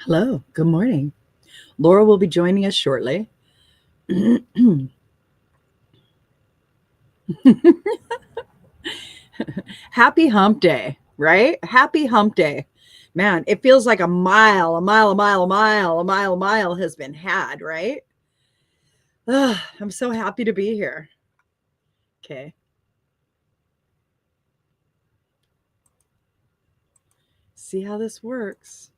Hello, good morning. Laura will be joining us shortly. Happy hump day, right? Happy hump day. Man, it feels like a mile has been had, right? I'm so happy to be here. Okay, see how this works.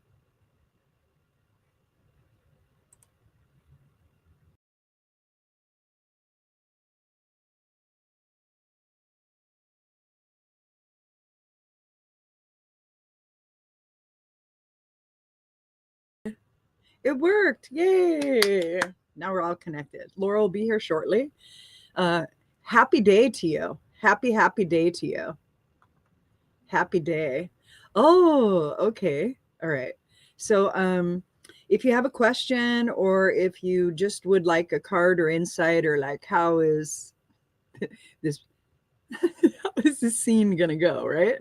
It worked. Yay. Now we're all connected. Laura will be here shortly. Uh, happy day to you. Happy day to you. Happy day. Oh, okay. All right. So, if you have a question or if you just would like a card or insight or like how is this how is this scene gonna go, right?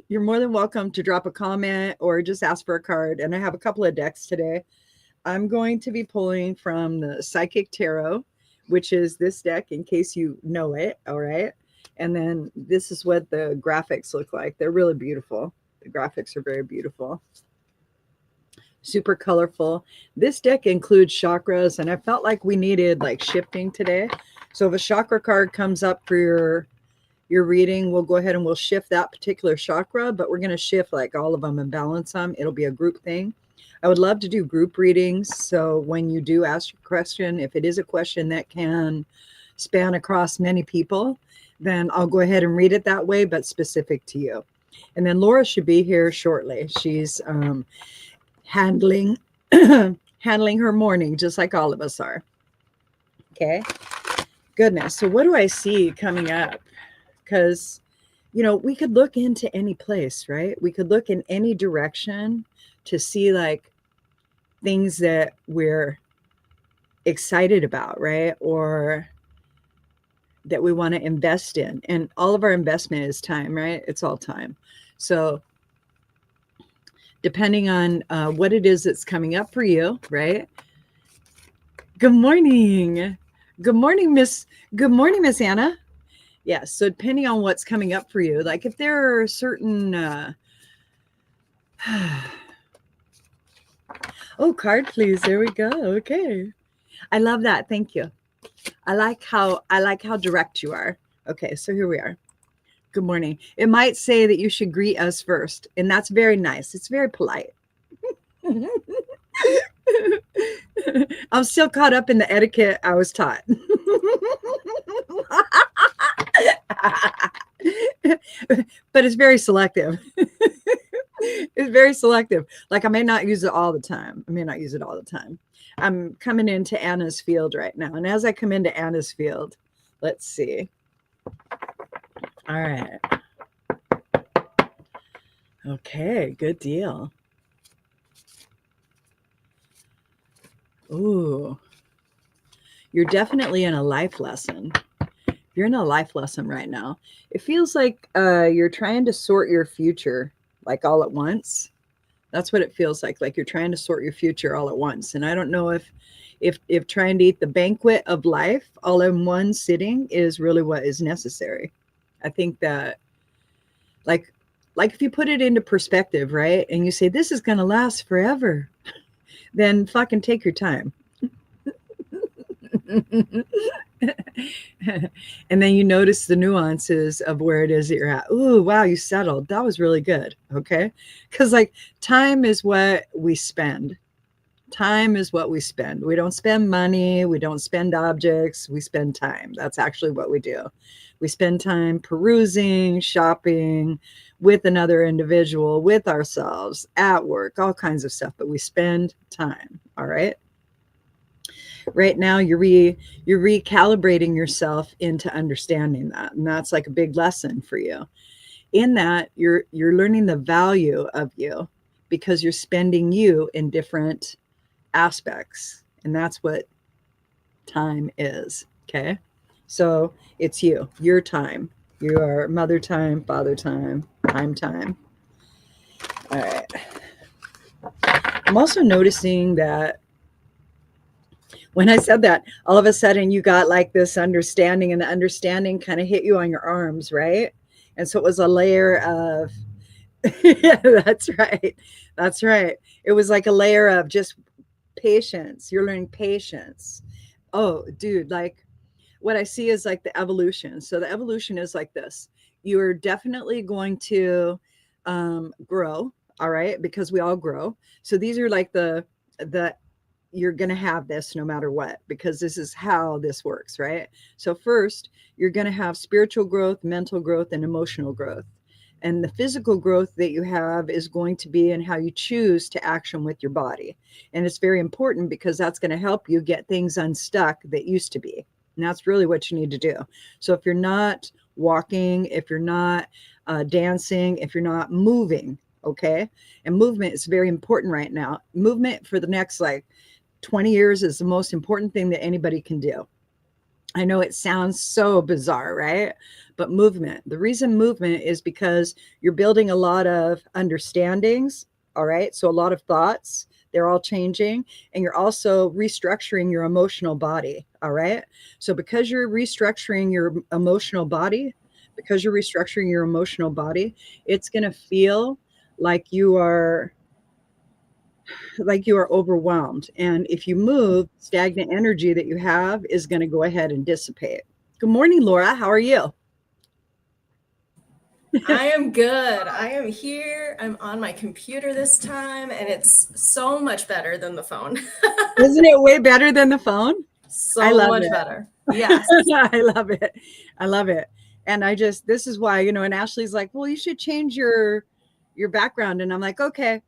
You're more than welcome to drop a comment or just ask for a card. And I have a couple of decks today. I'm going to be pulling from the Psychic Tarot, which is this deck in case you know it. All right. And then this is what the graphics look like. They're really beautiful. The graphics are very beautiful, super colorful. This deck includes chakras, and I felt like we needed like shifting today. So if a chakra card comes up for your reading, we'll go ahead and we'll shift that particular chakra, but we're going to shift like all of them and balance them. It'll be a group thing. I would love to do group readings. So when you do ask your question, if it is a question that can span across many people, then I'll go ahead and read it that way, but specific to you. And then Laura should be here shortly. She's handling handling her morning just like all of us are. Okay. Goodness. So what do I see coming up? Because we could look into any place, right? We could look in any direction to see like things that we're excited about, right? Or that we want to invest in. And all of our investment is time, right? It's all time. So depending on what it is that's coming up for you, right? Good morning. Good morning, Miss. Good morning, Miss Anna. Yes. So depending on what's coming up for you, like if there are certain oh, card please. There we go. Okay. I love that. Thank you. I like how direct you are. Okay, so here we are. Good morning. It might say that you should greet us first, and that's very nice. It's very polite. I'm still caught up in the etiquette I was taught. But it's very selective. It's very selective. Like I may not use it all the time. I'm coming into Anna's field right now. And as I come into Anna's field, let's see. All right. Okay, good deal. Ooh, you're definitely in a life lesson. You're in a life lesson right now. It feels like you're trying to sort your future like all at once. That's what it feels like you're trying to sort your future all at once. And I don't know if trying to eat the banquet of life all in one sitting is really what is necessary. I think that like if you put it into perspective, right? And you say this is going to last forever, then fucking take your time. And then you notice the nuances of where it is that you're at. Ooh, wow, you settled. That was really good. Okay. Because like time is what we spend. Time is what we spend. We don't spend money. We don't spend objects. We spend time. That's actually what we do. We spend time perusing, shopping with another individual, with ourselves, at work, all kinds of stuff. But we spend time. All right. Right now you're recalibrating yourself into understanding that, and that's like a big lesson for you. In that you're learning the value of you because you're spending you in different aspects, and that's what time is. Okay, so it's your time. You are mother time, father time, time. All right. I'm also noticing that when I said that, all of a sudden you got like this understanding, and the understanding kind of hit you on your arms, right? And so it was a layer of, yeah, that's right. That's right. It was like a layer of just patience. You're learning patience. Oh, dude, like what I see is like the evolution. So the evolution is like this. You're definitely going to grow, all right, because we all grow. So these are like the you're going to have this no matter what, because this is how this works, right? So first, you're going to have spiritual growth, mental growth, and emotional growth. And the physical growth that you have is going to be in how you choose to action with your body. And it's very important because that's going to help you get things unstuck that used to be. And that's really what you need to do. So if you're not walking, if you're not dancing, if you're not moving, okay? And movement is very important right now. Movement for the next like 20 years is the most important thing that anybody can do. I know it sounds so bizarre, right? But movement, the reason movement is because you're building a lot of understandings, all right? So a lot of thoughts, they're all changing, and you're also restructuring your emotional body, all right? So because you're restructuring your emotional body, it's going to feel like you are overwhelmed. And if you move, stagnant energy that you have is going to go ahead and dissipate. Good morning, Laura. How are you? I am good. I am here. I'm on my computer this time, and it's so much better than the phone. Isn't it way better than the phone? I So love much it. better. Yes. I love it. I love it. And this is why, and Ashley's like, well, you should change your background. And I'm like, okay.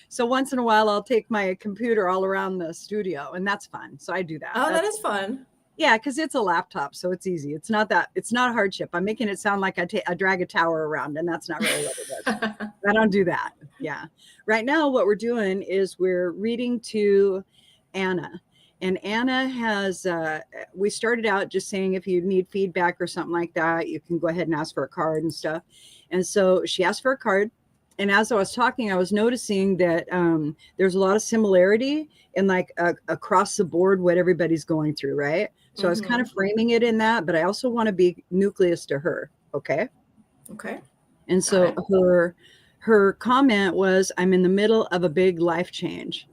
So once in a while, I'll take my computer all around the studio, and that's fun. So I do that. Oh, that is fun. Yeah, because it's a laptop, so it's easy. It's not a hardship. I'm making it sound like I drag a tower around, and that's not really what it is. I don't do that. Yeah. Right now, what we're doing is we're reading to Anna. And Anna has, we started out just saying if you need feedback or something like that, you can go ahead and ask for a card and stuff. And so she asked for a card. And as I was talking, I was noticing that there's a lot of similarity in like across the board what everybody's going through, right? So I was kind of framing it in that, but I also want to be nucleus to her. Okay. Okay. And so her comment was, I'm in the middle of a big life change.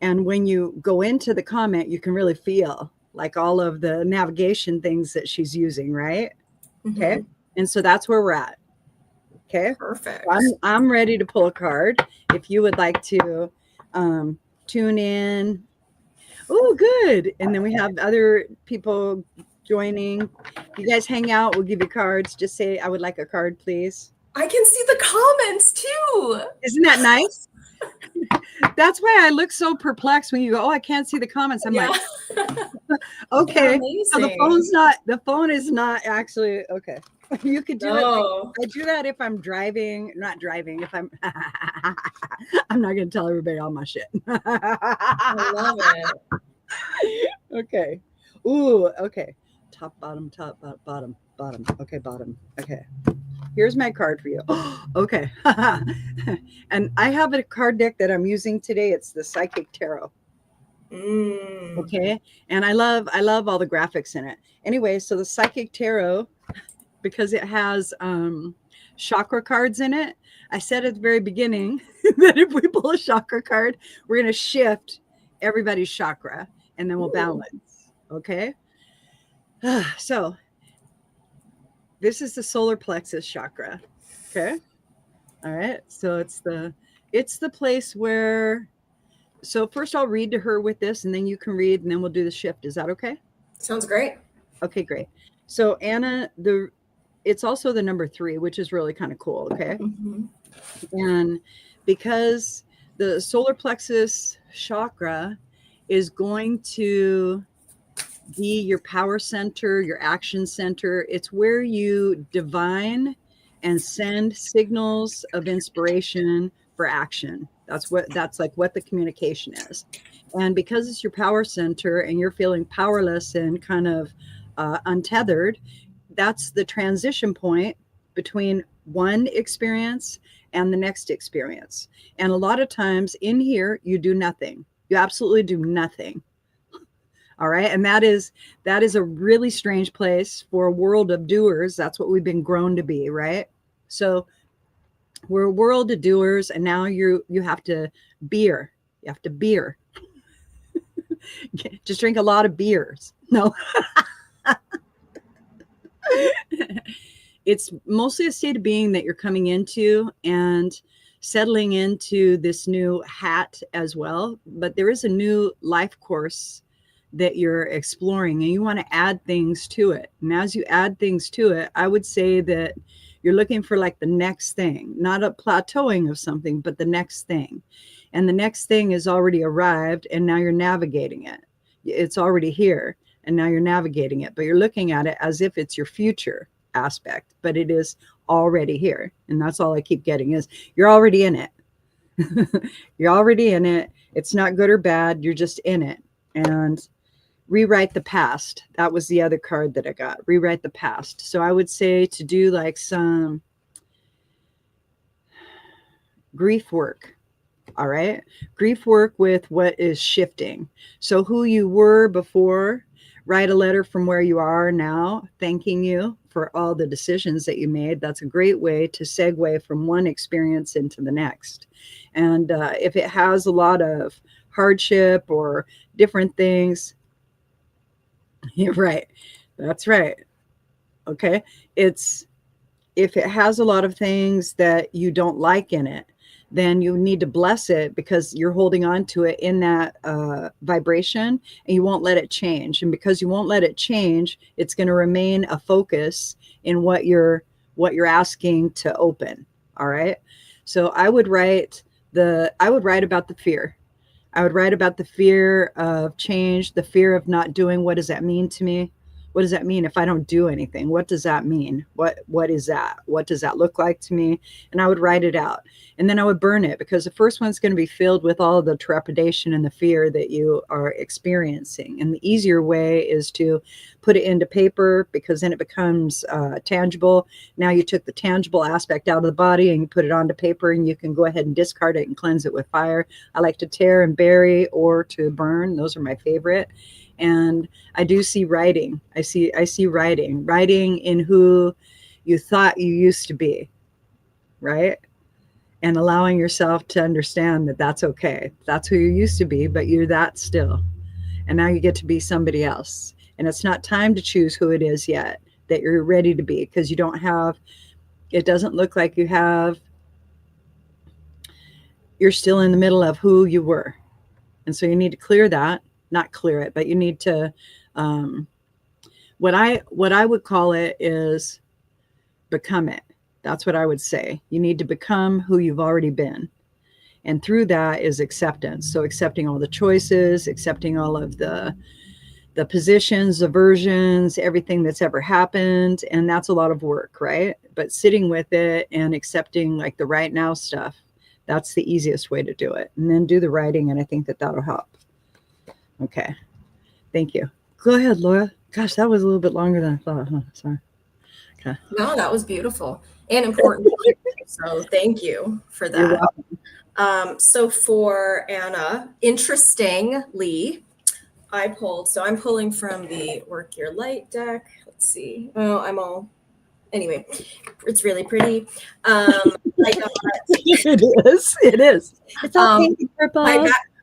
And when you go into the comment, you can really feel like all of the navigation things that she's using, right? Okay. And so that's where we're at. Okay. Perfect. I'm ready to pull a card. If you would like to tune in. Oh, good. And then we have other people joining. You guys hang out. We'll give you cards. Just say, I would like a card, please. I can see the comments too. Isn't that nice? That's why I look so perplexed when you go, oh, I can't see the comments. I'm like, okay. So the phone is not actually, okay. You could do it. Like, I do that if I'm not driving. If I'm not going to tell everybody all my shit. I love it. Okay. Ooh, okay. Top, bottom, bottom. Okay, bottom. Okay. Here's my card for you. Okay. And I have a card deck that I'm using today. It's the Psychic Tarot. Okay. And I love all the graphics in it. Anyway, so the Psychic Tarot, because it has chakra cards in it, I said at the very beginning that if we pull a chakra card, we're going to shift everybody's chakra and then we'll balance. Okay. So this is the solar plexus chakra. Okay. All right. So it's the place where, so first I'll read to her with this and then you can read and then we'll do the shift. Is that okay? Sounds great. Okay, great. So Anna, it's also the number 3, which is really kind of cool. Okay. And because the solar plexus chakra is going to be your power center, your action center. It's where you divine and send signals of inspiration for action. That's what the communication is. And because it's your power center and you're feeling powerless and kind of untethered, that's the transition point between one experience and the next experience. And a lot of times in here, you do nothing. You absolutely do nothing. All right. And that is a really strange place for a world of doers. That's what we've been grown to be, right? So we're a world of doers, and now you have to beer. You have to beer. Just drink a lot of beers. No. It's mostly a state of being that you're coming into and settling into this new hat as well. But there is a new life course that you're exploring, and you want to add things to it. And as you add things to it, I would say that you're looking for like the next thing, not a plateauing of something, but the next thing. And the next thing is already arrived, and now you're navigating it. It's already here, and now you're navigating it, but you're looking at it as if it's your future aspect, but it is already here. And that's all I keep getting is you're already in it. You're already in it. It's not good or bad. You're just in it. And rewrite the past. That was the other card that I got. Rewrite the past. So I would say to do like some grief work. All right. Grief work with what is shifting. So who you were before, write a letter from where you are now, thanking you for all the decisions that you made. That's a great way to segue from one experience into the next. And if it has a lot of hardship or different things, you're right. That's right. Okay. If it has a lot of things that you don't like in it, then you need to bless it, because you're holding on to it in that vibration, and you won't let it change. And because you won't let it change, it's going to remain a focus in what you're asking to open. All right. So I would write about the fear. I would write about the fear of change, the fear of not doing. What does that mean to me? What does that mean if I don't do anything? What does that mean? What is that? What does that look like to me? And I would write it out. And then I would burn it, because the first one's going to be filled with all of the trepidation and the fear that you are experiencing. And the easier way is to put it into paper, because then it becomes tangible. Now you took the tangible aspect out of the body and you put it onto paper, and you can go ahead and discard it and cleanse it with fire. I like to tear and bury or to burn. Those are my favorite. And I do see writing. I see writing in who you thought you used to be, right? And allowing yourself to understand that that's okay. That's who you used to be, but you're that still. And now you get to be somebody else. And it's not time to choose who it is yet that you're ready to be, because it doesn't look like you're still in the middle of who you were. And so you need to clear that. Not clear it, but you need to, what I would call it is become it. That's what I would say. You need to become who you've already been. And through that is acceptance. So accepting all the choices, accepting all of the positions, the versions, everything that's ever happened. And that's a lot of work, right? But sitting with it and accepting like the right now stuff, that's the easiest way to do it. And then do the writing, and I think that that'll help. Okay. Thank you. Go ahead, Laura. Gosh, that was a little bit longer than I thought. Huh? Sorry. Okay. No, that was beautiful and important. So thank you for that. You're welcome. So for Anna, interestingly, I'm pulling from the Work Your Light deck. Let's see. Anyway, it's really pretty. It is. It's all pink and purple.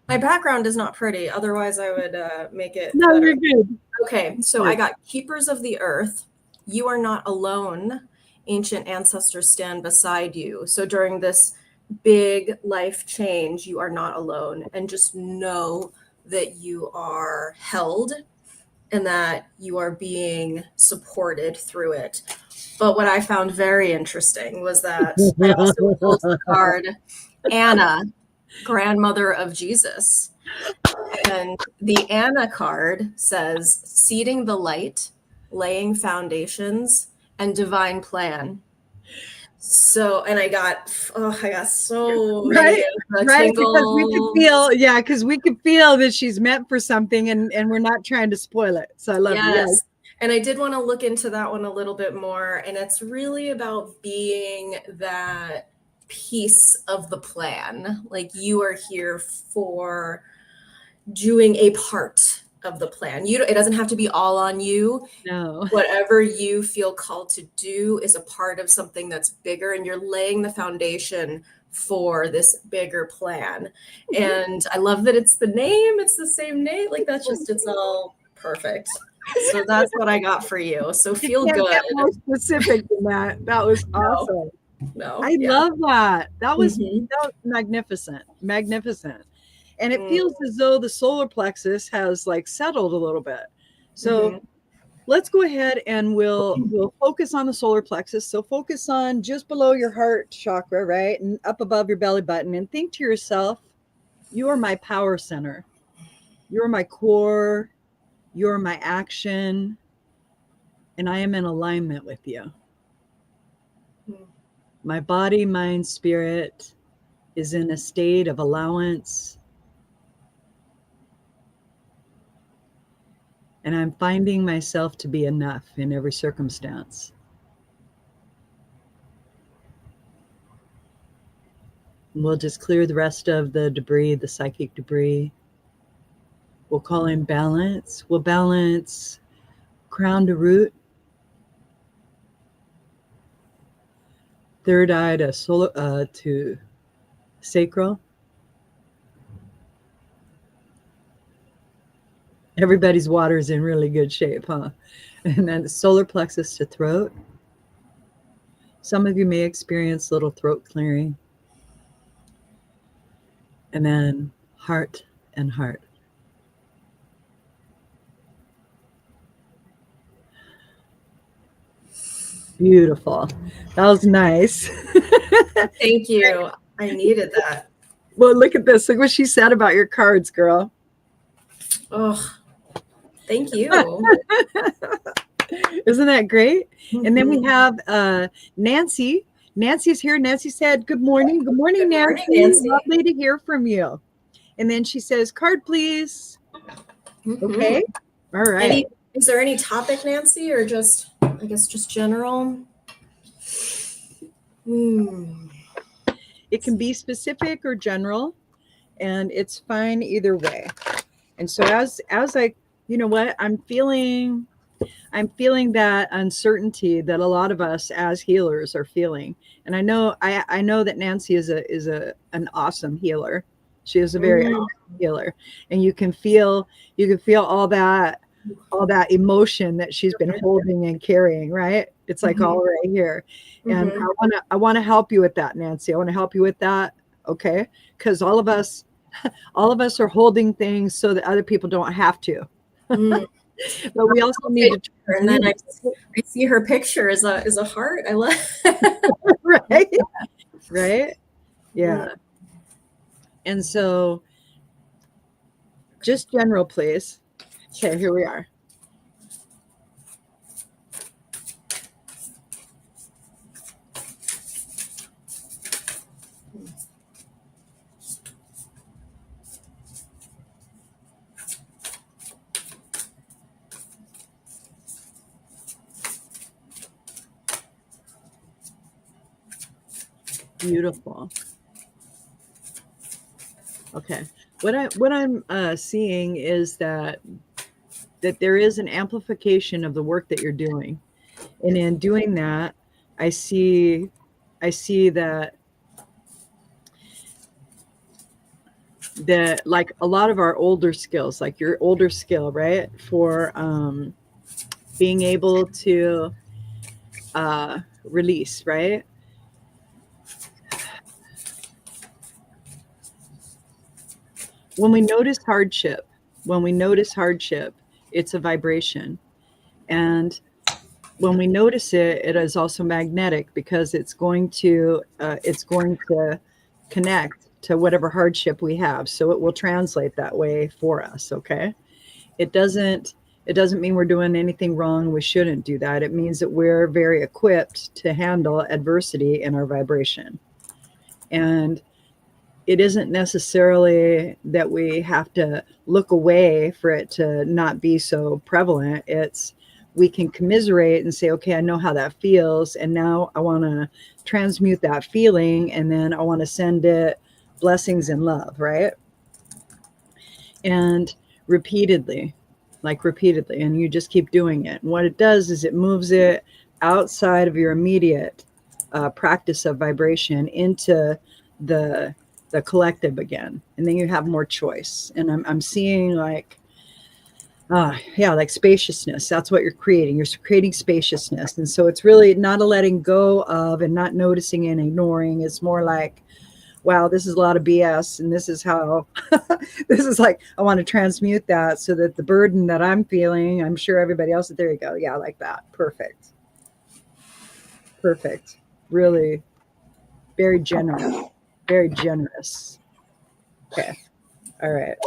My background is not pretty. Otherwise, I would make it. No, better. you're good. Okay, so I got Keepers of the Earth. You are not alone. Ancient ancestors stand beside you. So during this big life change, you are not alone. And just know that you are held and that you are being supported through it. But what I found very interesting was that I also pulled the card Anna, grandmother of Jesus. And the Anna card says seeding the light, laying foundations, and divine plan. So, and I got so right, many because we could feel that she's meant for something, and we're not trying to spoil it. So I love it. Yes. And I did want to look into that one a little bit more. And it's really about being that piece of the plan. Like you are here for doing a part of the plan. It doesn't have to be all on you. No. Whatever you feel called to do is a part of something that's bigger, and you're laying the foundation for this bigger plan. And I love that it's the name, it's the same name. Like it's all perfect. So that's what I got for you. So feel Can't good. get more specific than that. That was awesome. No. I love that. That was Mhm. magnificent. Magnificent. And it feels as though the solar plexus has like settled a little bit. So Mhm. let's go ahead and we'll focus on the solar plexus. So focus on just below your heart chakra, right? And up above your belly button, and think to yourself, you are my power center. You're my core. You're my action. And I am in alignment with you. My body, mind, spirit is in a state of allowance. And I'm finding myself to be enough in every circumstance. And we'll just clear the rest of the debris, the psychic debris. We'll call in balance. We'll balance crown to root, third eye to sacral. Everybody's water is in really good shape, huh? And then the solar plexus to throat. Some of you may experience little throat clearing. And then heart and heart. Beautiful. That was nice. Thank you. I needed that. Well, look at this. Look what she said about your cards, girl. Oh, thank you. Isn't that great? Mm-hmm. And then we have Nancy. Nancy's here. Nancy said, good morning. Good morning, Nancy. Nancy. Lovely to hear from you. And then she says, card, please. Mm-hmm. Okay. All right. Is there any topic, Nancy, or just, I guess, just general? It can be specific or general, and it's fine either way. And so as I, you know what, I'm feeling that uncertainty that a lot of us as healers are feeling. And I know that Nancy is an awesome healer. She is a very awesome healer, and you can feel all that emotion that she's been holding and carrying, right? It's like all right here. And I want to help you with that, Nancy. I want to help you with that. Okay. Because all of us are holding things so that other people don't have to. But we also need to. And then I see her picture is a heart. I love right. Right. Yeah. And so just general, please. Okay, here we are. Beautiful. Okay. What I'm seeing is that there is an amplification of the work that you're doing. And in doing that, I see that like a lot of our older skills, like your older skill, right? For being able to release, right? When we notice hardship, it's a vibration. And when we notice it, it is also magnetic because it's going to connect to whatever hardship we have. So it will translate that way for us. Okay. It doesn't mean we're doing anything wrong. We shouldn't do that. It means that we're very equipped to handle adversity in our vibration. And it isn't necessarily that we have to look away for it to not be so prevalent. It's we can commiserate and say, okay, I know how that feels. And now I want to transmute that feeling. And then I want to send it blessings and love, right? And repeatedly, like repeatedly. And you just keep doing it. And what it does is it moves it outside of your immediate practice of vibration into the collective again. And then you have more choice. And I'm seeing like, yeah, like spaciousness. That's what you're creating. You're creating spaciousness. And so it's really not a letting go of and not noticing and ignoring. It's more like, wow, this is a lot of BS. And this is how, this is like, I want to transmute that so that the burden that I'm feeling, I'm sure everybody else, there you go. Yeah, like that. Perfect. Perfect. Really very generous. Very generous. Okay. All right.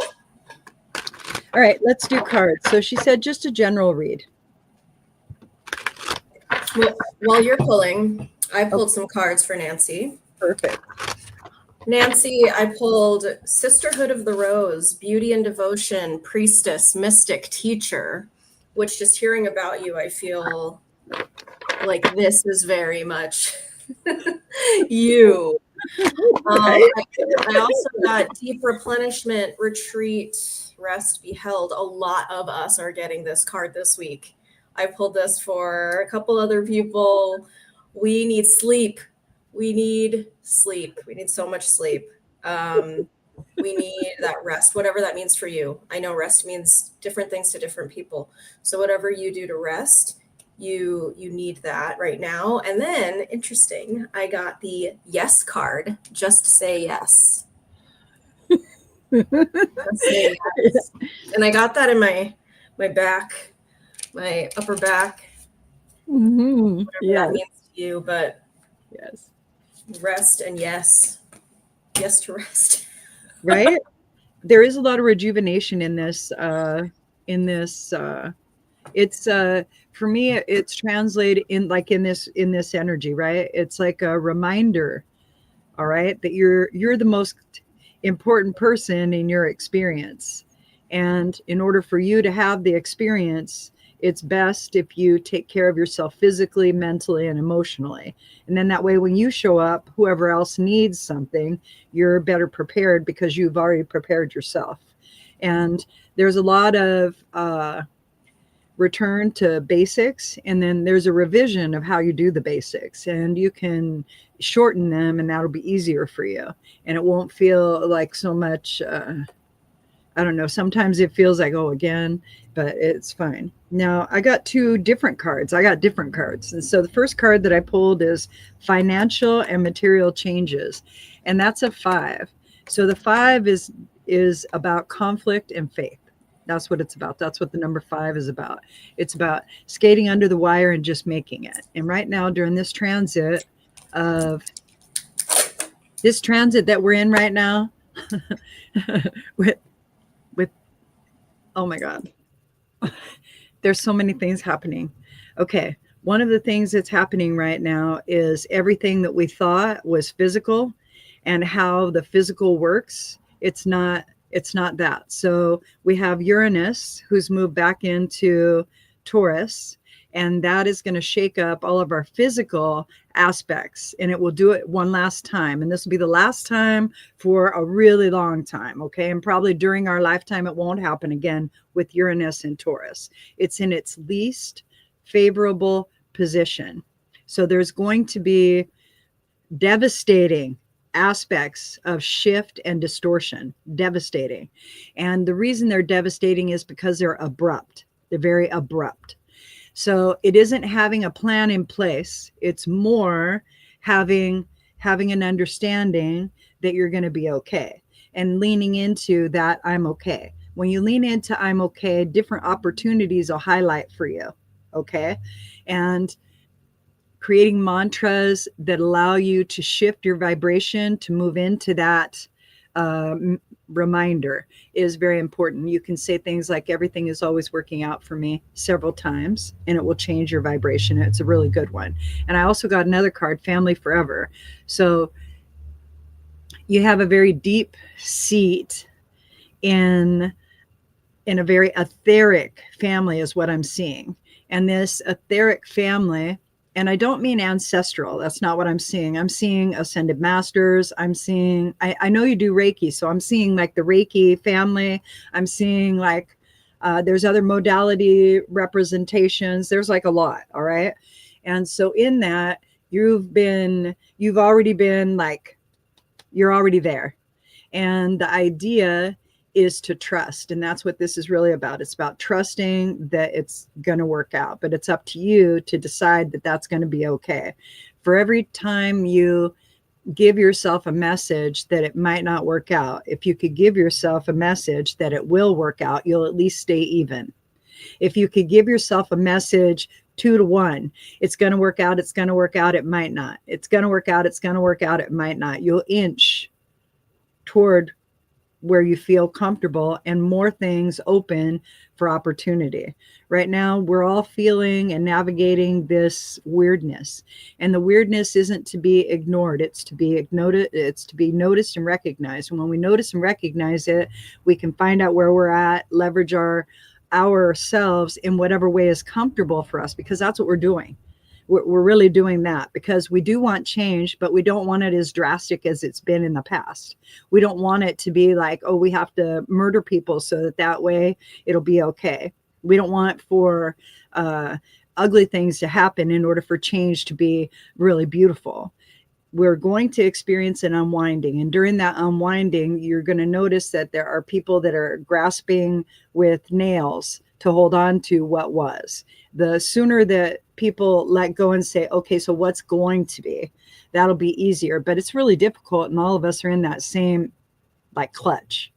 All right, let's do cards. So she said just a general read. Well, while you're pulling, I pulled some cards for Nancy. Perfect. Nancy, I pulled Sisterhood of the Rose, Beauty and Devotion, Priestess, Mystic, Teacher, which just hearing about you, I feel like this is very much you. I also got Deep Replenishment, Retreat, Rest, Be Held. A lot of us are getting this card this week. I pulled this for a couple other people. We need sleep. We need sleep. We need so much sleep. We need that rest, whatever that means for you. I know rest means different things to different people. So whatever you do to rest, you need that right now. And then, interesting, I got the yes card. Just say yes. Just say yes. And I got that in my back, my upper back. Mm-hmm. Whatever that means to you, but yes, rest and yes to rest. Right? There is a lot of rejuvenation in this. It's for me, it's translated in like in this energy, right? It's like a reminder, all right, that you're the most important person in your experience. And in order for you to have the experience, it's best if you take care of yourself physically, mentally, and emotionally. And then that way, when you show up, whoever else needs something, you're better prepared because you've already prepared yourself. And there's a lot of return to basics, and then there's a revision of how you do the basics, and you can shorten them, and that'll be easier for you, and it won't feel like so much I don't know, sometimes it feels like, oh, again, but it's fine. Now I got different cards, and so the first card that I pulled is financial and material changes, and that's a 5. So the 5 is about conflict and faith. That's what it's about. That's what the number 5 is about. It's about skating under the wire and just making it. And right now, during this transit that we're in right now, with oh my God, there's so many things happening. Okay, one of the things that's happening right now is everything that we thought was physical and how the physical works. It's not that. So we have Uranus, who's moved back into Taurus, and that is going to shake up all of our physical aspects, and it will do it one last time. And this will be the last time for a really long time. Okay. And probably during our lifetime, it won't happen again with Uranus and Taurus. It's in its least favorable position. So there's going to be devastating aspects of shift and distortion, devastating. And the reason they're devastating is because they're abrupt. They're very abrupt. So it isn't having a plan in place. It's more having an understanding that you're going to be okay and leaning into that I'm okay. When you lean into I'm okay, different opportunities will highlight for you. Okay. And creating mantras that allow you to shift your vibration to move into that reminder is very important. You can say things like everything is always working out for me several times, and it will change your vibration. It's a really good one. And I also got another card, Family Forever. So you have a very deep seat in a very etheric family is what I'm seeing. and this etheric family. And I don't mean ancestral. That's not what I'm seeing. I'm seeing ascended masters. I'm seeing, I know you do Reiki. So I'm seeing like the Reiki family. I'm seeing like, there's other modality representations. There's like a lot. All right. And so in that, you've already been like, you're already there. And the idea is to trust. And that's what this is really about. It's about trusting that it's going to work out, but it's up to you to decide that that's going to be okay. For every time you give yourself a message that it might not work out, if you could give yourself a message that it will work out, you'll at least stay even. If you could give yourself a message 2 to 1, it's going to work out, it's going to work out, it might not. It's going to work out, it's going to work out, it might not. You'll inch toward where you feel comfortable and more things open for opportunity. Right now, we're all feeling and navigating this weirdness. And the weirdness isn't to be ignored. It's to be noticed and recognized. And when we notice and recognize it, we can find out where we're at, leverage ourselves in whatever way is comfortable for us, because that's what we're doing. We're really doing that because we do want change, but we don't want it as drastic as it's been in the past. We don't want it to be like, oh, we have to murder people so that way it'll be okay. We don't want for ugly things to happen in order for change to be really beautiful. We're going to experience an unwinding. And during that unwinding, you're going to notice that there are people that are grasping with nails to hold on to what was. The sooner that people let go and say, okay, so what's going to be, that'll be easier. But it's really difficult. And all of us are in that same like clutch.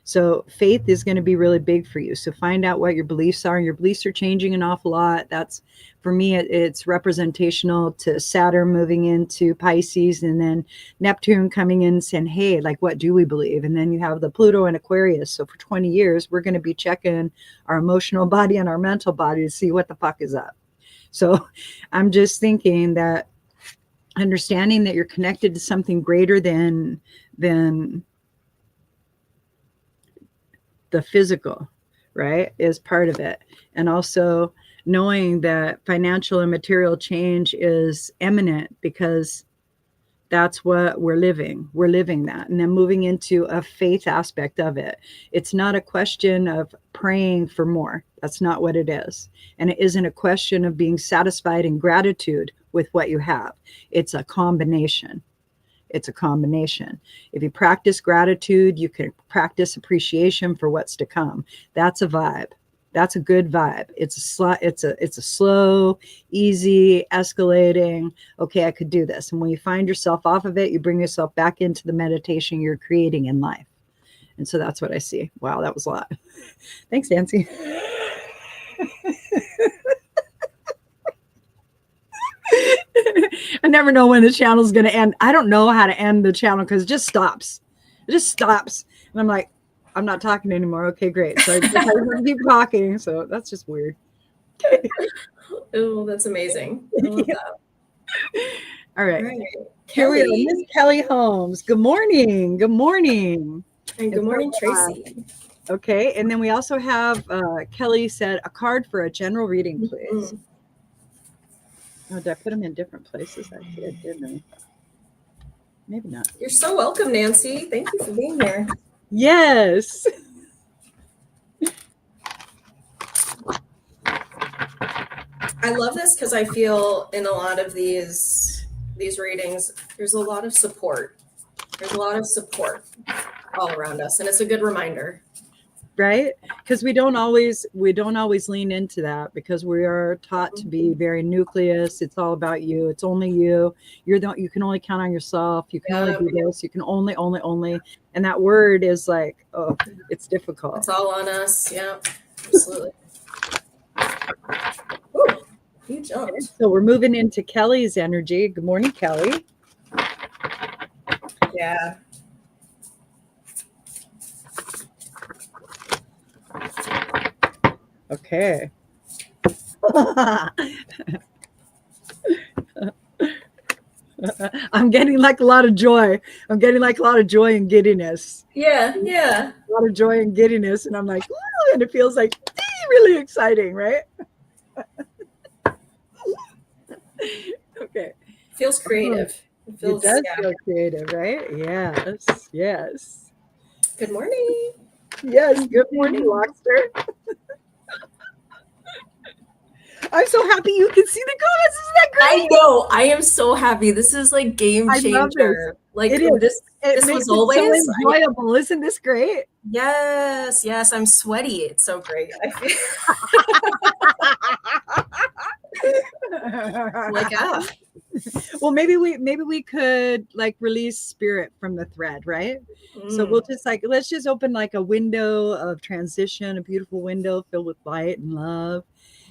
So faith is going to be really big for you. So find out what your beliefs are. Your beliefs are changing an awful lot. That's, for me, it's representational to Saturn moving into Pisces, and then Neptune coming in saying, hey, like, what do we believe? And then you have the Pluto and Aquarius. So for 20 years, we're going to be checking our emotional body and our mental body to see what the fuck is up. So I'm just thinking that understanding that you're connected to something greater than the physical, right, is part of it. And also knowing that financial and material change is imminent because that's what we're living. We're living that. And then moving into a faith aspect of it. It's not a question of praying for more. That's not what it is. And it isn't a question of being satisfied in gratitude with what you have. It's a combination. It's a combination. If you practice gratitude, you can practice appreciation for what's to come. That's a vibe. That's a good vibe. It's a slow, easy, escalating. Okay, I could do this. And when you find yourself off of it, you bring yourself back into the meditation you're creating in life. And so that's what I see. Wow, that was a lot. Thanks, Nancy. I never know when the channel's going to end. I don't know how to end the channel because it just stops. It just stops. And I'm like, I'm not talking anymore. Okay, great. So I keep talking. So that's just weird. Oh, that's amazing. I love that. All right. Here we are. Miss Kelly Holmes. Good morning. Good morning. And good morning, Tracy. Okay. And then we also have Kelly said a card for a general reading, please. Mm-hmm. Oh, did I put them in different places? I did, didn't I? Maybe not. You're so welcome, Nancy. Thank you for being here. Yes. I love this because I feel in a lot of these readings, there's a lot of support. There's a lot of support all around us, and it's a good reminder. Right? Because we don't always lean into that because we are taught to be very nucleus. It's all about you. It's only you. You can only count on yourself. You can only do this. You can only. And that word is like, oh, it's difficult. It's all on us. Yeah, absolutely. Ooh, you jumped. Okay, so we're moving into Kelly's energy. Good morning, Kelly. Yeah. Okay. I'm getting like a lot of joy. I'm getting like a lot of joy and giddiness. Yeah. A lot of joy and giddiness. And I'm like, ooh, and it feels like really exciting, right? Okay. Feels creative. It does feel creative, right? Yes. Yes. Good morning. Yes. Good morning, Lockster. I'm so happy you can see the comments. Isn't that great? I know. I am so happy. This is like game I love this. changer. Like It is. this It this makes was it always so enjoyable. Isn't this great? Yes, yes, I'm sweaty. It's so great. I feel like Well, maybe we could like release spirit from the thread, right? So we'll just like, let's just open like a window of transition, a beautiful window filled with light and love.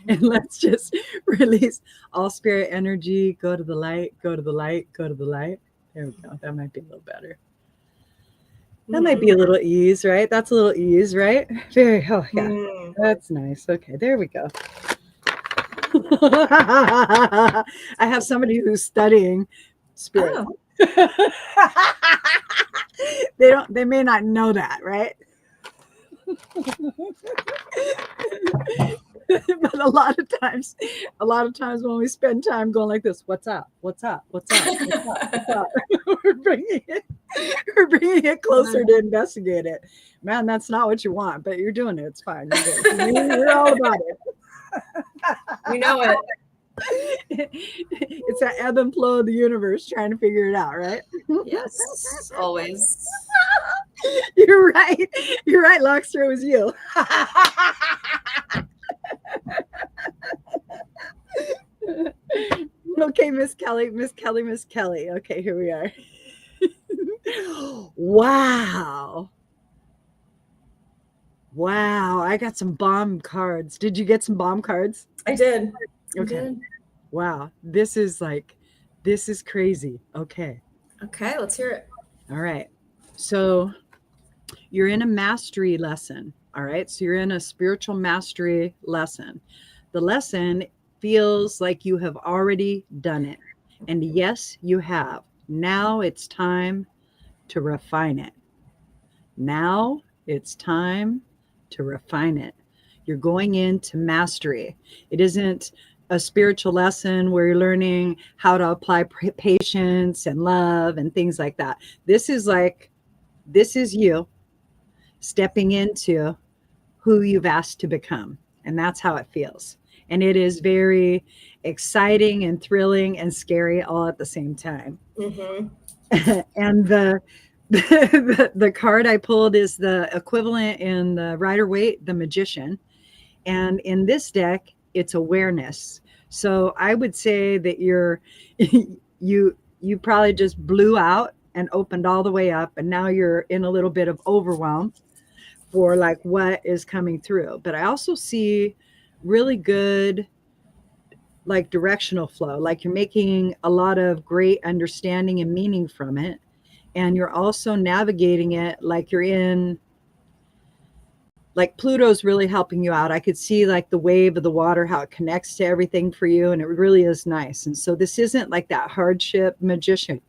And let's just release all spirit energy. Go to the light, go to the light, go to the light. There we go. That might be a little better. That might be a little ease, right? That's a little ease, right? Very, oh yeah. That's nice. Okay, there we go. I have somebody who's studying spirit. Oh. They may not know that, right? But a lot of times when we spend time going like this, what's up? What's up? What's up? What's up? What's up? we're bringing it closer to investigate it. Man, that's not what you want, but you're doing it. It's fine. We're all about it. You know it. It's that ebb and flow of the universe trying to figure it out, right? Yes, always. You're right. You're right, Lockster. It was you. Okay, Miss Kelly. Okay, here we are. Wow. I got some bomb cards. Did you get some bomb cards? I did. Okay. Wow. This is crazy. Okay. Okay, let's hear it. All right. So you're in a mastery lesson. All right. So you're in a spiritual mastery lesson. The lesson feels like you have already done it. And yes, you have. Now it's time to refine it. Now it's time to refine it. You're going into mastery. It isn't a spiritual lesson where you're learning how to apply patience and love and things like that. This is you stepping into who you've asked to become. And that's how it feels. And it is very exciting and thrilling and scary all at the same time. And the card I pulled is the equivalent in the Rider-Waite, the Magician. And in this deck, it's awareness. So I would say that you probably just blew out and opened all the way up. And now you're in a little bit of overwhelm for like what is coming through. But I also see really good like directional flow, like you're making a lot of great understanding and meaning from it. And you're also navigating it like you're in, like Pluto's really helping you out. I could see like the wave of the water, how it connects to everything for you. And it really is nice. And so this isn't like that hardship magician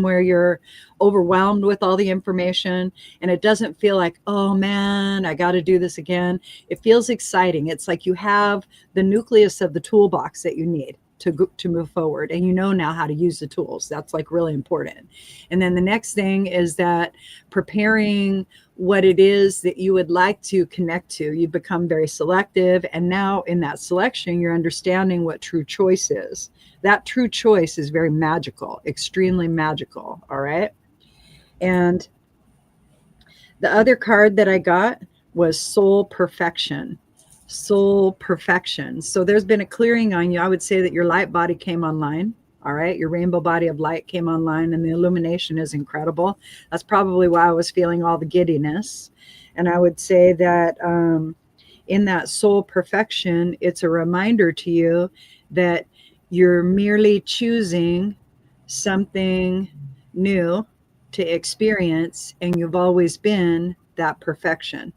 where you're overwhelmed with all the information and it doesn't feel like, oh man, I got to do this again. It feels exciting. It's like you have the nucleus of the toolbox that you need to move forward, and you know now how to use the tools. That's like really important. And then the next thing is that preparing what it is that you would like to connect to. You've become very selective, and now in that selection, you're understanding what true choice is. That true choice is very magical, extremely magical. All right. And the other card that I got was soul perfection. Soul perfection. So there's been a clearing on you. I would say that your light body came online. All right. Your rainbow body of light came online and the illumination is incredible. That's probably why I was feeling all the giddiness. And I would say that in that soul perfection, it's a reminder to you that you're merely choosing something new to experience, and you've always been that perfection.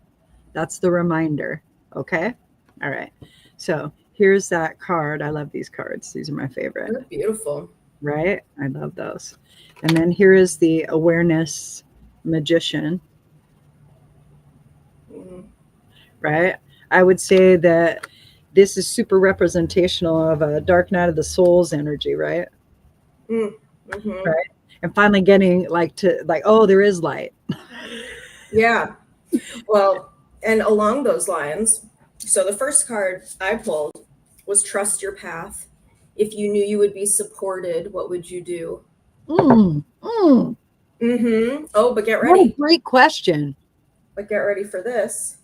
That's the reminder. Okay. All right. So here's that card. I love these cards. These are my favorite. They're beautiful. Right? I love those. And then here is the awareness magician. Right? I would say that this is super representational of a dark night of the soul's energy, right? Mm-hmm. Right. And finally getting like to like, oh, there is light. Yeah. Well, and along those lines, so the first card I pulled was trust your path. If you knew you would be supported, what would you do? Mm, mm. Mm-hmm. Oh, but get What a ready. great question. But get ready for this.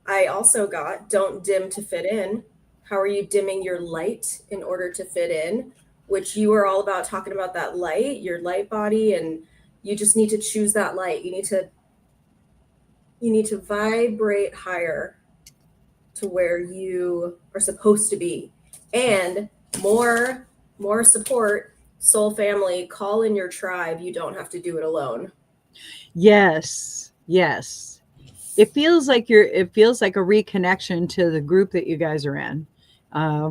I also got don't dim to fit in. How are you dimming your light in order to fit in? Which you are all about talking about that light, your light body, and you just need to choose that light. You need to vibrate higher to where you are supposed to be. And more support, soul family, call in your tribe. You don't have to do it alone. Yes. Yes. It feels like a reconnection to the group that you guys are in,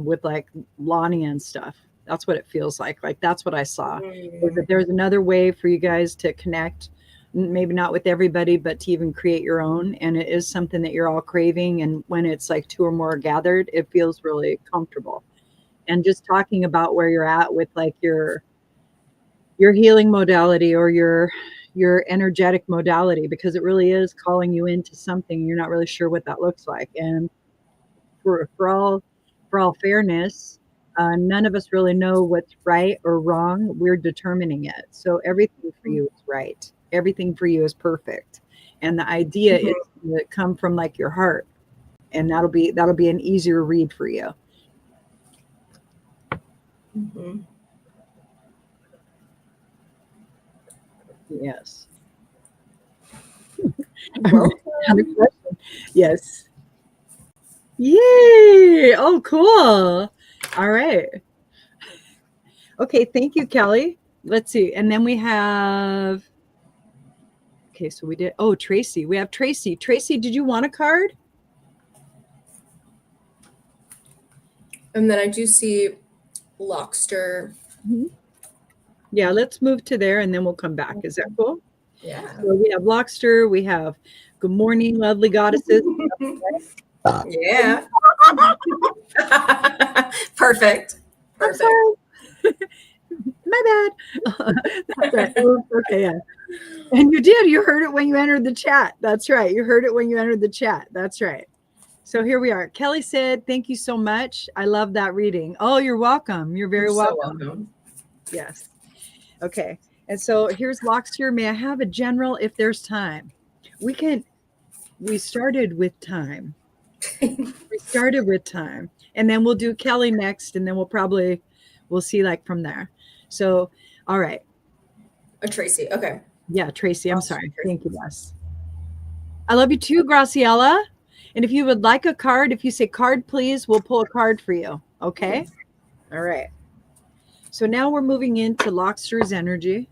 with like Lonnie and stuff. That's what it feels like. Like that's what I saw. Is that there's another way for you guys to connect, maybe not with everybody, but to even create your own. And it is something that you're all craving. And when it's like two or more gathered, it feels really comfortable. And just talking about where you're at with like your healing modality or your energetic modality, because it really is calling you into something you're not really sure what that looks like. And for all fairness, none of us really know what's right or wrong. We're determining it. So everything for you is right. Everything for you is perfect. And the idea is to come from like your heart, and that'll be an easier read for you. Mm-hmm. Yes. Well, Yes. Yay! Oh, cool. All right. Okay, thank you, Kelly. Let's see. And then we have, okay, so we did, oh, Tracy. We have Tracy. Tracy, did you want a card? and then I do see Lockster. Yeah, let's move to there and then we'll come back. Is that cool? Yeah. So we have Lockster. We have Good Morning, Lovely Goddesses. Yeah. Perfect. I'm sorry. My bad. That's right. Okay, yeah. And you did. You heard it when you entered the chat. That's right. You heard it when you entered the chat. That's right. So here we are. Kelly said, thank you so much. I love that reading. Oh, you're welcome. You're very welcome. So welcome. Yes. Okay. And so here's Lockster. May I have a general if there's time? We started with time. And then we'll do Kelly next, and then we'll see like from there. So, all right. Tracy. Okay. Yeah, Tracy. I'm sorry. Thank you, Les. I love you too, Graciela. And if you would like a card, if you say card, please, we'll pull a card for you. Okay. All right. So now we're moving into Lockster's energy.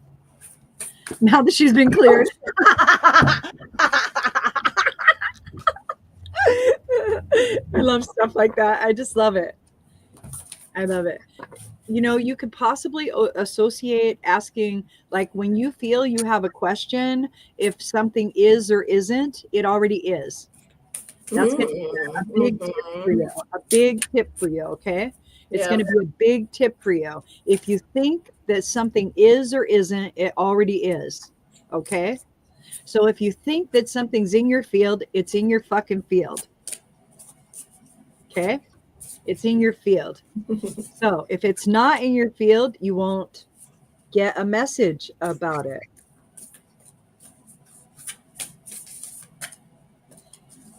Now that she's been cleared. I love stuff like that. I just love it. I love it. You know, you could possibly associate asking, like when you feel you have a question, if something is or isn't, it already is. That's going to be a big tip for you. A big tip for you, okay? It's going to be a big tip for you. If you think that something is or isn't, it already is, okay? So if you think that something's in your field, it's in your fucking field, okay? It's in your field. So if it's not in your field, you won't get a message about it.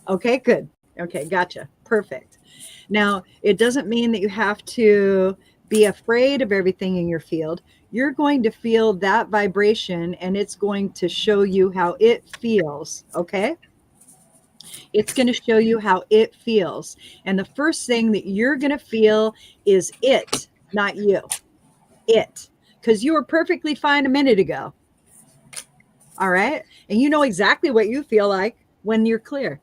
Okay, good. Okay, gotcha. Perfect. Now, it doesn't mean that you have to be afraid of everything in your field. You're going to feel that vibration and it's going to show you how it feels, okay? It's going to show you how it feels. And the first thing that you're going to feel is it, not you. It. Because you were perfectly fine a minute ago. All right? And you know exactly what you feel like when you're clear.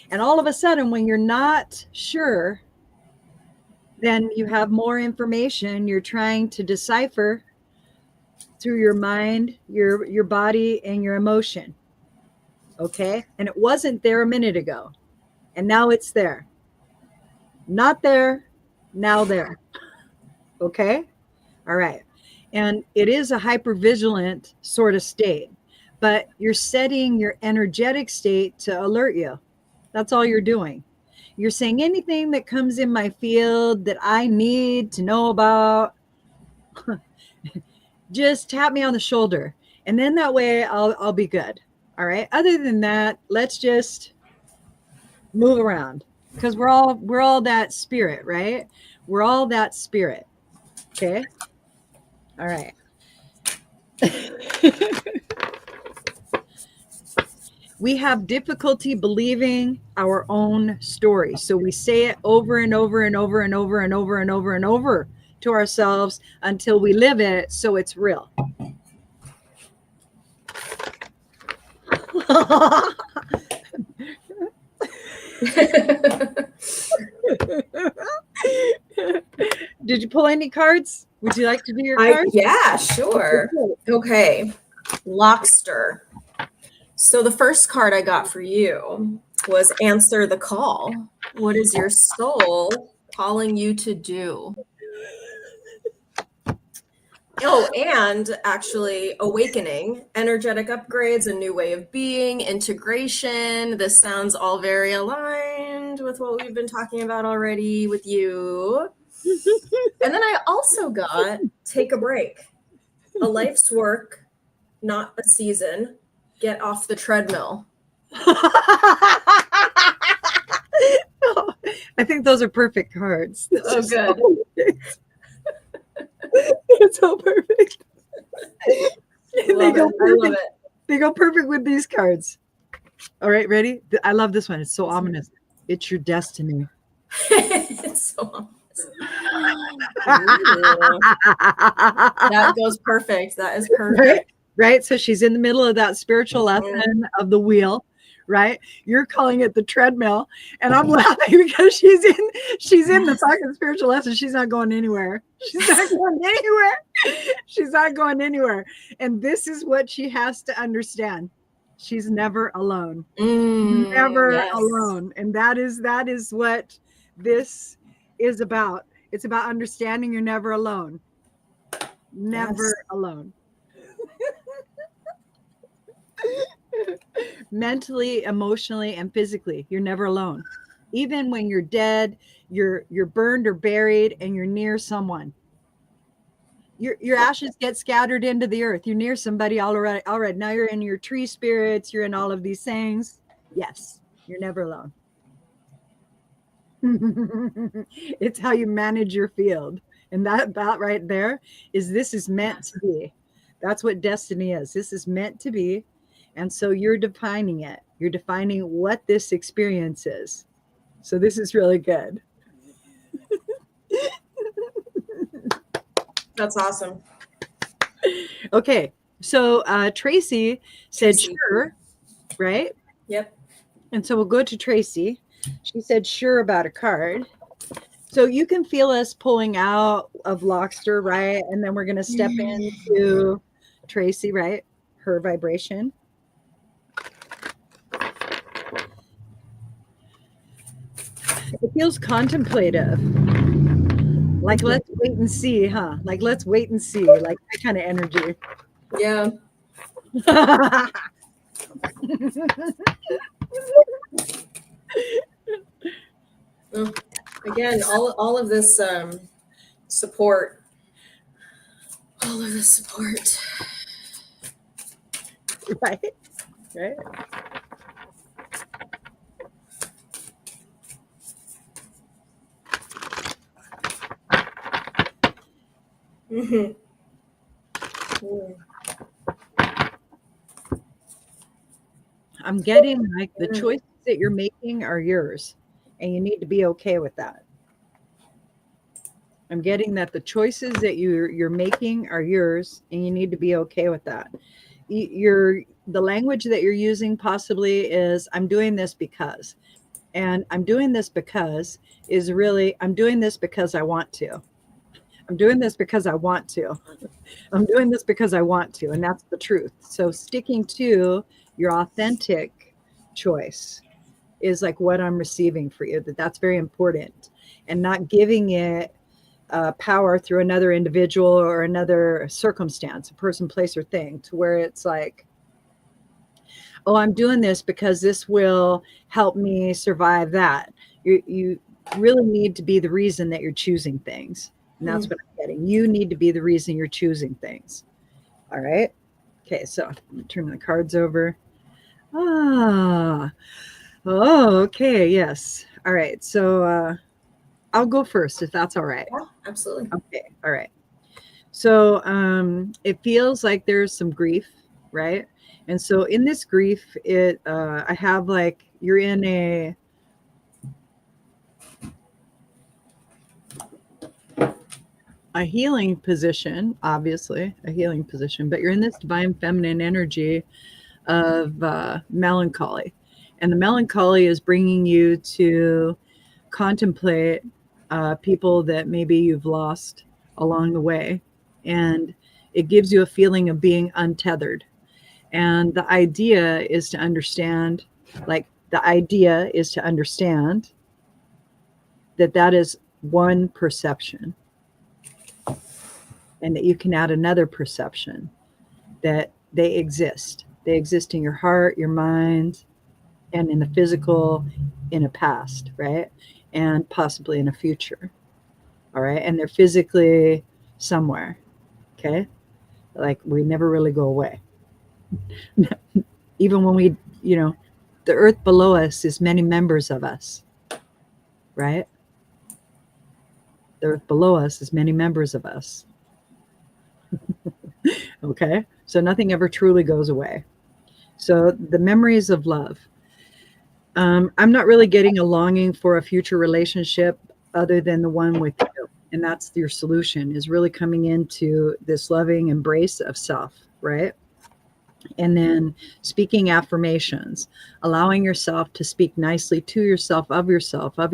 And all of a sudden, when you're not sure, then you have more information you're trying to decipher through your mind, your body, and your emotion. Okay? And it wasn't there a minute ago. And now it's there. Not there, now there. Okay? All right. And it is a hypervigilant sort of state, but you're setting your energetic state to alert you. That's all you're doing. You're saying anything that comes in my field that I need to know about, just tap me on the shoulder. And then that way I'll be good. All right. Other than that, let's just move around because we're all that spirit, right? We're all that spirit. Okay. All right. We have difficulty believing our own story. So we say it over and over and over and over and over and over and over to ourselves until we live it so it's real. Did you pull any cards? Would you like to do your cards? Yeah, sure. Okay. Lockster. So the first card I got for you was Answer the Call. What is your soul calling you to do? Oh, and actually awakening, energetic upgrades, a new way of being, integration. This sounds all very aligned with what we've been talking about already with you. And then I also got Take a Break, a life's work, not a season. Get off the treadmill. I think those are perfect cards. Oh, good. It's so perfect. I love it. They go perfect with these cards. All right, ready? I love this one. It's so ominous. It's your destiny. It's so ominous. That goes perfect. That is perfect. Right? So she's in the middle of that spiritual lesson of the wheel, right? You're calling it the treadmill, and I'm laughing because she's in the fucking spiritual lesson. She's not going anywhere. She's not going anywhere. She's not going anywhere. And this is what she has to understand. She's never alone. Never alone. And that is what this is about. It's about understanding you're never alone. Never alone. Mentally, emotionally, and physically, you're never alone. Even when you're dead, you're burned or buried, and you're near someone. Your ashes get scattered into the earth. You're near somebody already. Now you're in your tree spirits. You're in all of these things. Yes, you're never alone. It's how you manage your field, and that right there this is meant to be. That's what destiny is. This is meant to be. And so you're defining it. You're defining what this experience is. So this is really good. That's awesome. Okay. So Tracy said, sure, right? Yep. And so we'll go to Tracy. She said, sure about a card. So you can feel us pulling out of Lockster, right? And then we're going to step into Tracy, right? Her vibration. It feels contemplative. Like, let's wait and see, huh? Like, let's wait and see. Like that kind of energy. Yeah. Again, all of this support. All of this support. Right? Right? Mm-hmm. I'm getting like the choices that you're making are yours, and you need to be okay with that. I'm getting that the choices that you're making are yours, and you need to be okay with that. The language that you're using possibly is, I'm doing this because, and I'm doing this because is really, I'm doing this because I want to. I'm doing this because I want to. I'm doing this because I want to, and that's the truth. So sticking to your authentic choice is like what I'm receiving for you. That's very important. and not giving it power through another individual or another circumstance, a person, place, or thing, to where it's like, oh, I'm doing this because this will help me survive that. You really need to be the reason that you're choosing things. And that's what I'm getting. You need to be the reason you're choosing things. All right. Okay. So I'm turning the cards over. Oh, okay. Yes. All right. So I'll go first if that's all right. Yeah, absolutely. Okay. All right. So it feels like there's some grief, right? And so in this grief, I have like, you're in a healing position, obviously a healing position, but you're in this divine feminine energy of melancholy. And the melancholy is bringing you to contemplate people that maybe you've lost along the way. And it gives you a feeling of being untethered. And the idea is to understand, that is one perception, and that you can add another perception, that they exist. They exist in your heart, your mind, and in the physical, in a past, right? And possibly in a future. All right. And they're physically somewhere. Okay. Like, we never really go away. Even when we, the earth below us is many members of us, right? The earth below us is many members of us. Okay. So nothing ever truly goes away. So the memories of love. I'm not really getting a longing for a future relationship other than the one with you. And that's your solution, is really coming into this loving embrace of self, right? And then speaking affirmations, allowing yourself to speak nicely to yourself, of your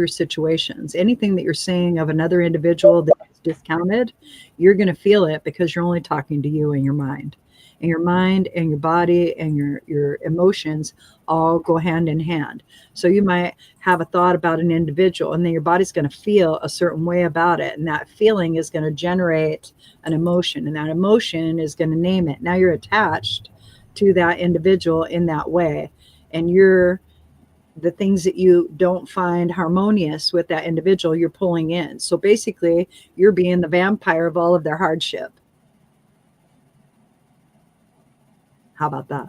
situations. Anything that you're saying of another individual that is discounted, you're going to feel it, because you're only talking to you and your mind. And your mind and your body and your emotions all go hand in hand. So you might have a thought about an individual, and then your body's going to feel a certain way about it. And that feeling is going to generate an emotion, and that emotion is going to name it. Now you're attached to that individual in that way. And the things that you don't find harmonious with that individual, you're pulling in. So basically, you're being the vampire of all of their hardship. How about that?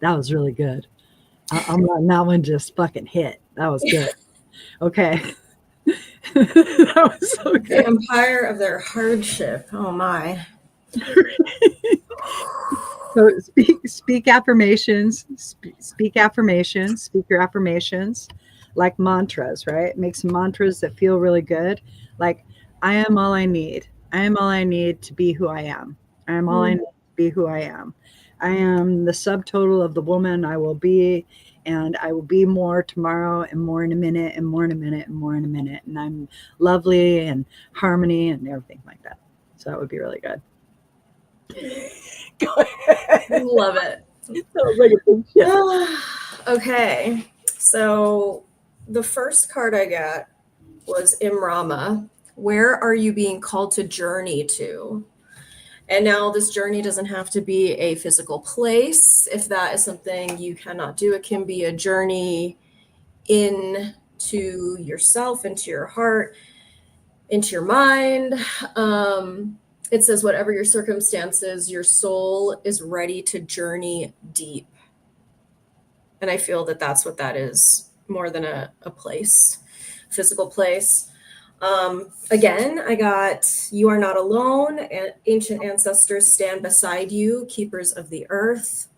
That was really good. I'm letting that one just fucking hit. That was good. Okay. That was so good. Vampire of their hardship. Oh my. So speak affirmations, speak affirmations, speak your affirmations like mantras, right? Make some mantras that feel really good. Like, I am all I need. I am all I need to be who I am. I am all I need to be who I am. I am the subtotal of the woman I will be, and I will be more tomorrow, and more in a minute, and more in a minute, and more in a minute. And I'm lovely and harmony and everything like that. So that would be really good. Go ahead. Love it. Sounds like a big shit. Okay. So the first card I got was Imrama. Where are you being called to journey to? And now this journey doesn't have to be a physical place. If that is something you cannot do, it can be a journey into yourself, into your heart, into your mind. It says, whatever your circumstances, your soul is ready to journey deep. And I feel that that's what that is, more than a place, physical place. Again, I got, you are not alone, and ancient ancestors stand beside you, keepers of the earth.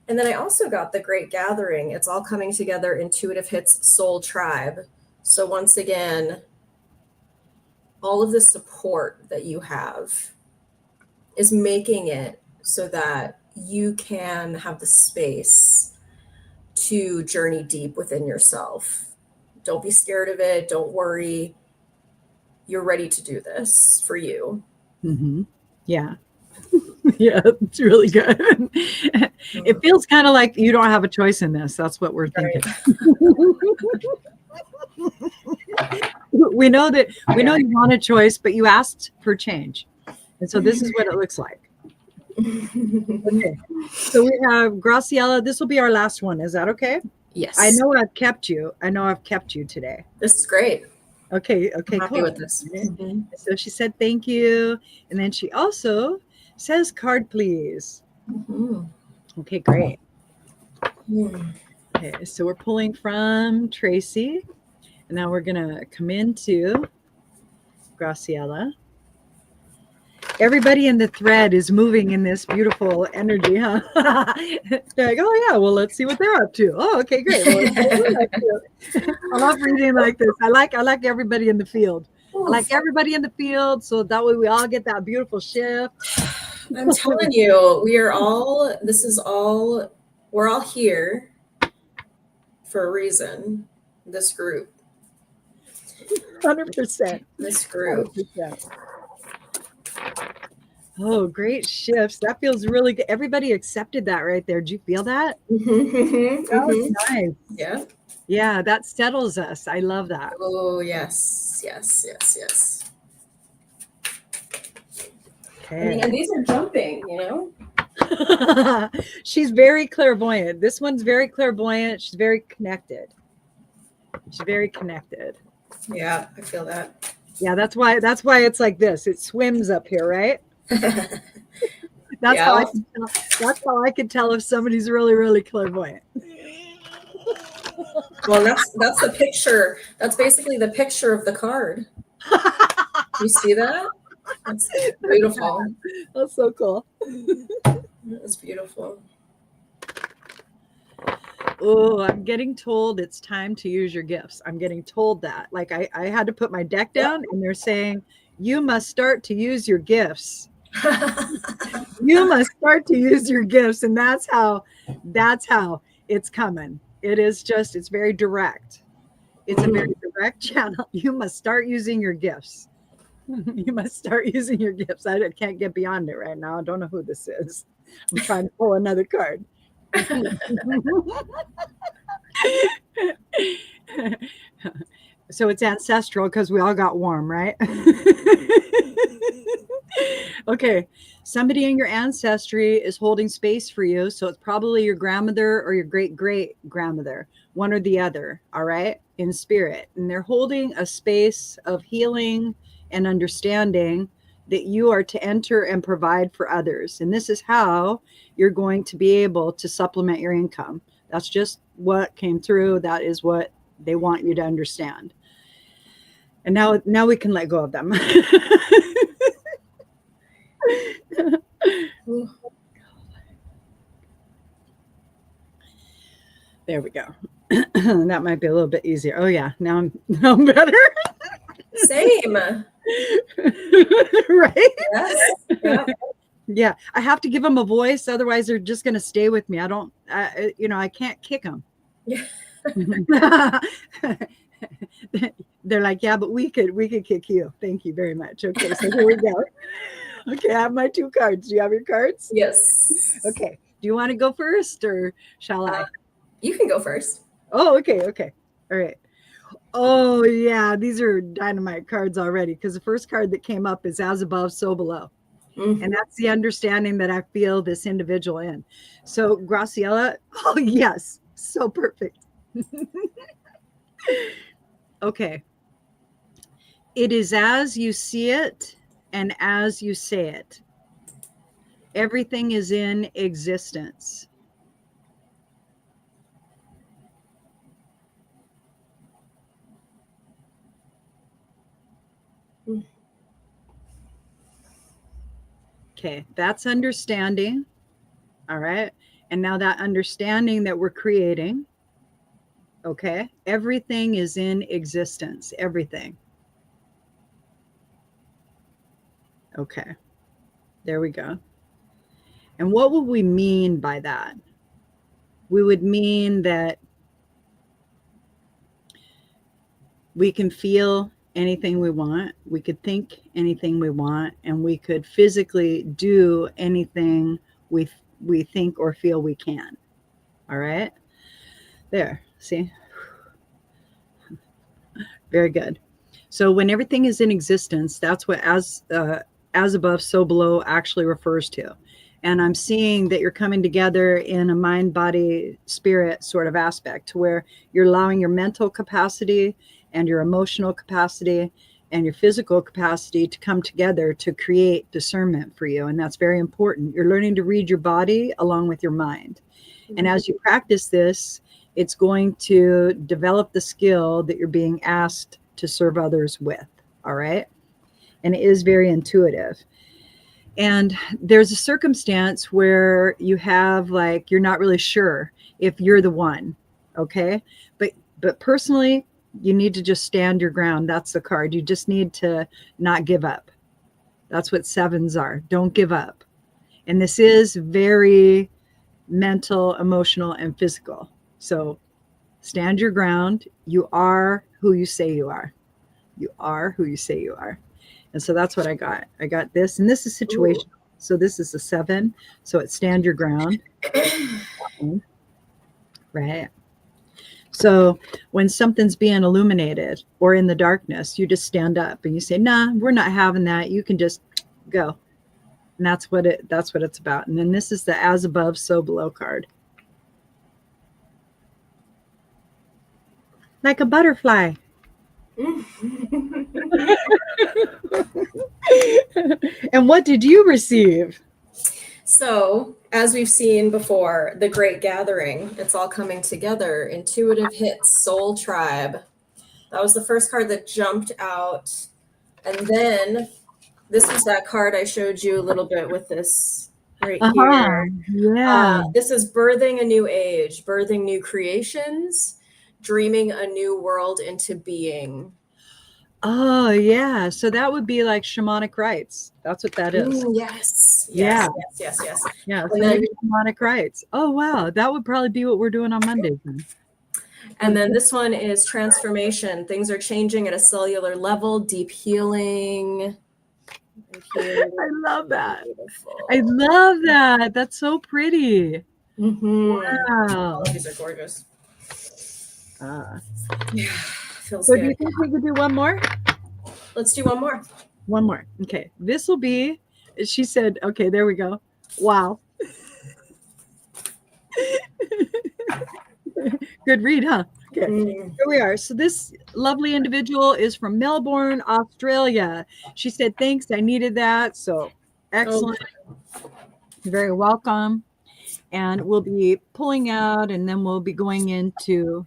And then I also got the Great Gathering. It's all coming together. Intuitive hits Soul Tribe. So once again, all of the support that you have is making it so that you can have the space to journey deep within yourself. Don't be scared of it. Don't worry. You're ready to do this for you. Mm-hmm. Yeah. Yeah, it's really good. It feels kind of like you don't have a choice in this. That's what we're thinking. We know you want a choice, but you asked for change. And so this is what it looks like. Okay. So we have Graciela. This will be our last one. Is that okay? Yes. I know I've kept you today. This is great. Okay, I'm happy cool. with this. Mm-hmm. So she said thank you. And then she also says card, please. Mm-hmm. Okay, great. Mm. Okay, so we're pulling from Tracy. And now we're gonna come into Graciela. Everybody in the thread is moving in this beautiful energy, huh? They're like, oh yeah, well, let's see what they're up to. Oh, okay, great. Well, I love reading like this. I like everybody in the field. I like everybody in the field, so that way we all get that beautiful shift. I'm telling you, we're all here for a reason. This group. 100%. This group. 100%. Oh, great shifts. That feels really good. Everybody accepted that right there. Did you feel that? Mm-hmm. That was nice. Yeah. Yeah, that settles us. I love that. Oh, yes. Okay. And these are jumping, you know? She's very clairvoyant. This one's very clairvoyant. She's very connected. Yeah, I feel that. Yeah, that's why it's like this. It swims up here, right? That's how I can tell if somebody's really, really clairvoyant. Well, that's the picture. That's basically the picture of the card. You see that? That's beautiful. That's so cool. That's beautiful. Oh, I'm getting told it's time to use your gifts. I'm getting told that. Like I had to put my deck down and they're saying, you must start to use your gifts. You must start to use your gifts. And that's how it's coming. It's very direct. It's a very direct channel. You must start using your gifts. You must start using your gifts. I can't get beyond it right now. I don't know who this is. I'm trying to pull another card. So it's ancestral because we all got warm, right? Okay, somebody in your ancestry is holding space for you, so it's probably your grandmother or your great grandmother, one or the other, all right, in spirit, and they're holding a space of healing and understanding that you are to enter and provide for others. And this is how you're going to be able to supplement your income. That's just what came through. That is what they want you to understand. And now we can let go of them. There we go. That might be a little bit easier. Oh yeah, now I'm better. Same. Right? Yes. Yeah. Yeah, I have to give them a voice, otherwise they're just going to stay with me. I can't kick them. They're like, yeah, but we could kick you. Thank you very much. Okay, so here we go. Okay, I have my 2 cards. Do you have your cards? Yes. Okay. Do you want to go first or shall I? You can go first. Oh, okay. All right. Oh, yeah. These are dynamite cards already because the first card that came up is as above, so below. Mm-hmm. And that's the understanding that I feel this individual in. So, Graciela, oh, yes. So perfect. Okay. It is as you see it and as you say it. Everything is in existence. Okay, that's understanding. All right. And now that understanding that we're creating, okay, everything is in existence. Everything. Okay, there we go. And what would we mean by that? We would mean that we can feel anything we want, we could think anything we want, and we could physically do anything we think or feel we can. All right? There, see? Very good. So when everything is in existence, that's what as above, so below actually refers to. And I'm seeing that you're coming together in a mind, body, spirit sort of aspect to where you're allowing your mental capacity and your emotional capacity and your physical capacity to come together to create discernment for you. And that's very important. You're learning to read your body along with your mind. And as you practice this, it's going to develop the skill that you're being asked to serve others with. All right. And it is very intuitive. And there's a circumstance where you have like, you're not really sure if you're the one. Okay. But personally, you need to just stand your ground. That's the card. You just need to not give up. That's what sevens are. Don't give up. And this is very mental, emotional, and physical. So stand your ground. You are who you say you are. You are who you say you are. And so that's what I got. I got this, and this is situational. Ooh. So this is a 7. So it's stand your ground. Right. So when something's being illuminated or in the darkness, you just stand up and you say, nah, we're not having that. You can just go. And that's what it's about. And then this is the as above, so below card. Like a butterfly. And what did you receive? So, as we've seen before, the Great Gathering, it's all coming together. Intuitive hits, Soul Tribe. That was the first card that jumped out. And then this was that card I showed you a little bit with this right here. Yeah. This is birthing a new age, birthing new creations, dreaming a new world into being. Oh, yeah. So that would be like shamanic rites. That's what that is. Yes. Yeah. Yes. Yeah. So maybe shamanic rites. Oh, wow. That would probably be what we're doing on Mondays then. And then this one is transformation. Things are changing at a cellular level, deep healing. I love that. Beautiful. I love that. That's so pretty. Mm-hmm. Wow. Oh, these are gorgeous. Yeah, feels so good. Do you think we could do one more? Let's do one more. One more. Okay. This will be, she said, okay, there we go. Wow. Good read, huh? Okay. Here we are. So this lovely individual is from Melbourne, Australia. She said, thanks. I needed that. So excellent. Okay. You're very welcome. And we'll be pulling out, and then we'll be going into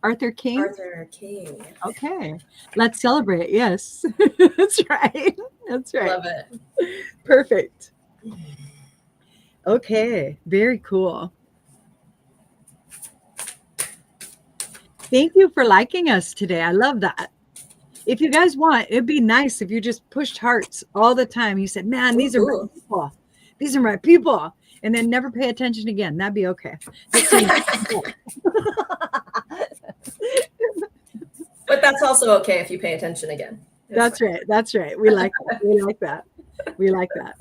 Arthur King. Arthur King. Okay. Let's celebrate. Yes. That's right. That's right. Love it. Perfect. Okay. Very cool. Thank you for liking us today. I love that. If you guys want, it'd be nice if you just pushed hearts all the time. You said, man, these are my people. These are my people. And then never pay attention again. That'd be okay. But that's also okay if you pay attention again. That's right. That's right. We like that. We like that. We like that.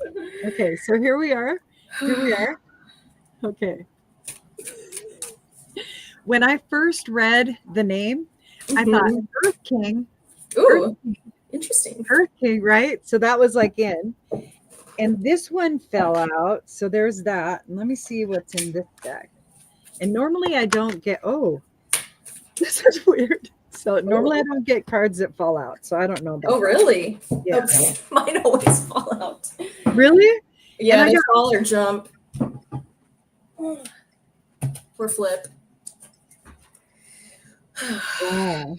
Okay. So here we are. Here we are. Okay. When I first read the name, I thought Earth King. Ooh, interesting. Earth King, right? So that was like in. And this one fell out. So there's that. And let me see what's in this deck. And normally I don't get, oh, this is weird. So normally I don't get cards that fall out. So I don't know about that. Really? Yeah. Okay. Mine always fall out. Really? Yeah, they fall or jump. Or flip. Wow.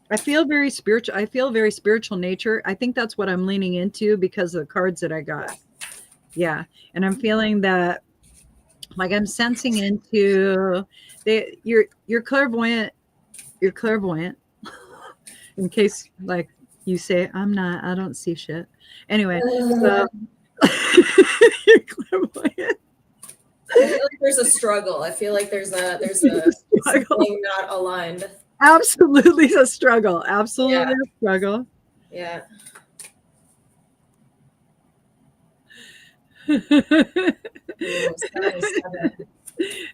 I feel very spiritual. I feel very spiritual nature. I think that's what I'm leaning into because of the cards that I got. Yeah. And I'm feeling that like I'm sensing into you're clairvoyant. You're clairvoyant. In case like you say, I don't see shit. Anyway, so you're clairvoyant. I feel like there's a struggle. I feel like there's a something not aligned. Absolutely a struggle. Absolutely a struggle. Yeah.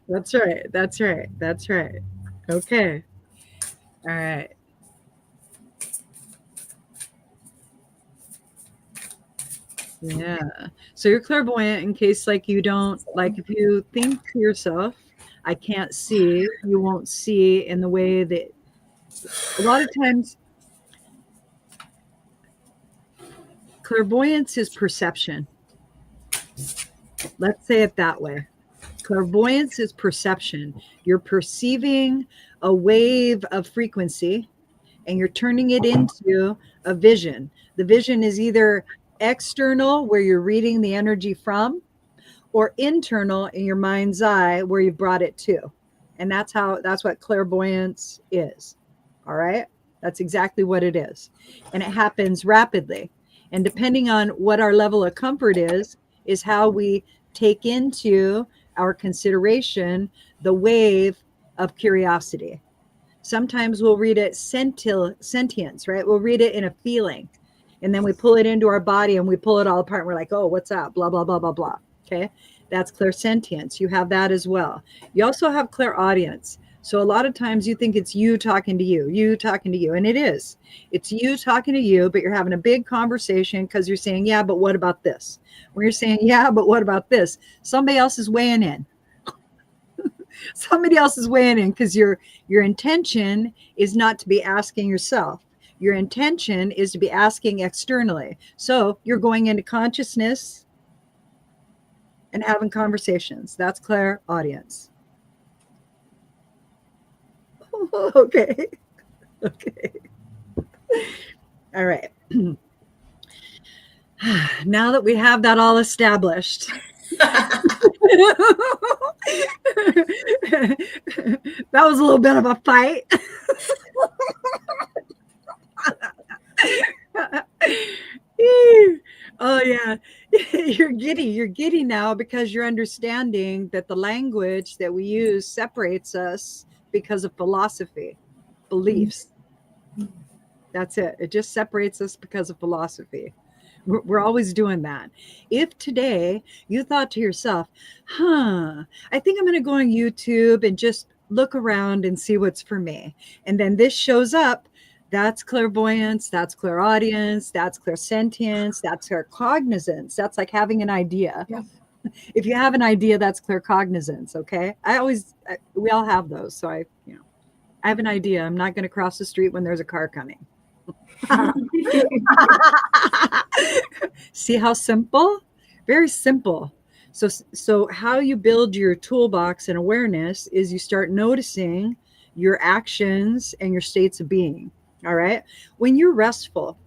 That's right. That's right. That's right. Okay. All right. Yeah. So you're clairvoyant in case like you don't, like if you think to yourself, I can't see, you won't see in the way that a lot of times clairvoyance is perception. Let's say it that way. Clairvoyance is perception. You're perceiving a wave of frequency and you're turning it into a vision. The vision is either external, where you're reading the energy from, or internal in your mind's eye, where you brought it to. And that's what clairvoyance is. All right. That's exactly what it is. And it happens rapidly. And depending on what our level of comfort is how we take into our consideration the wave of curiosity. Sometimes we'll read it sentience, right? We'll read it in a feeling. And then we pull it into our body and we pull it all apart. And we're like, oh, what's that? Blah, blah, blah, blah, blah. Okay. That's clairsentience. You have that as well. You also have clairaudience. So a lot of times you think it's you talking to you talking to you. And it is. It's you talking to you, but you're having a big conversation because you're saying, yeah, but what about this? When you're saying, yeah, but what about this? Somebody else is weighing in. Somebody else is weighing in because your intention is not to be asking yourself. Your intention is to be asking externally. So you're going into consciousness and having conversations. That's clairaudience. Okay. Okay. All right. Now that we have that all established. That was a little bit of a fight. Oh yeah. You're giddy now because you're understanding that the language that we use separates us because of philosophy, beliefs. That's it. It just separates us because of philosophy. We're always doing that. If today you thought to yourself, I think I'm going to go on YouTube and just look around and see what's for me. And then this shows up. That's clairvoyance. That's clairaudience. That's clairsentience. That's claircognizance. That's like having an idea. Yeah. If you have an idea, that's claircognizance. Okay. We all have those. So I have an idea. I'm not going to cross the street when there's a car coming. See how simple? Very simple. So how you build your toolbox and awareness is you start noticing your actions and your states of being. All right. When you're restful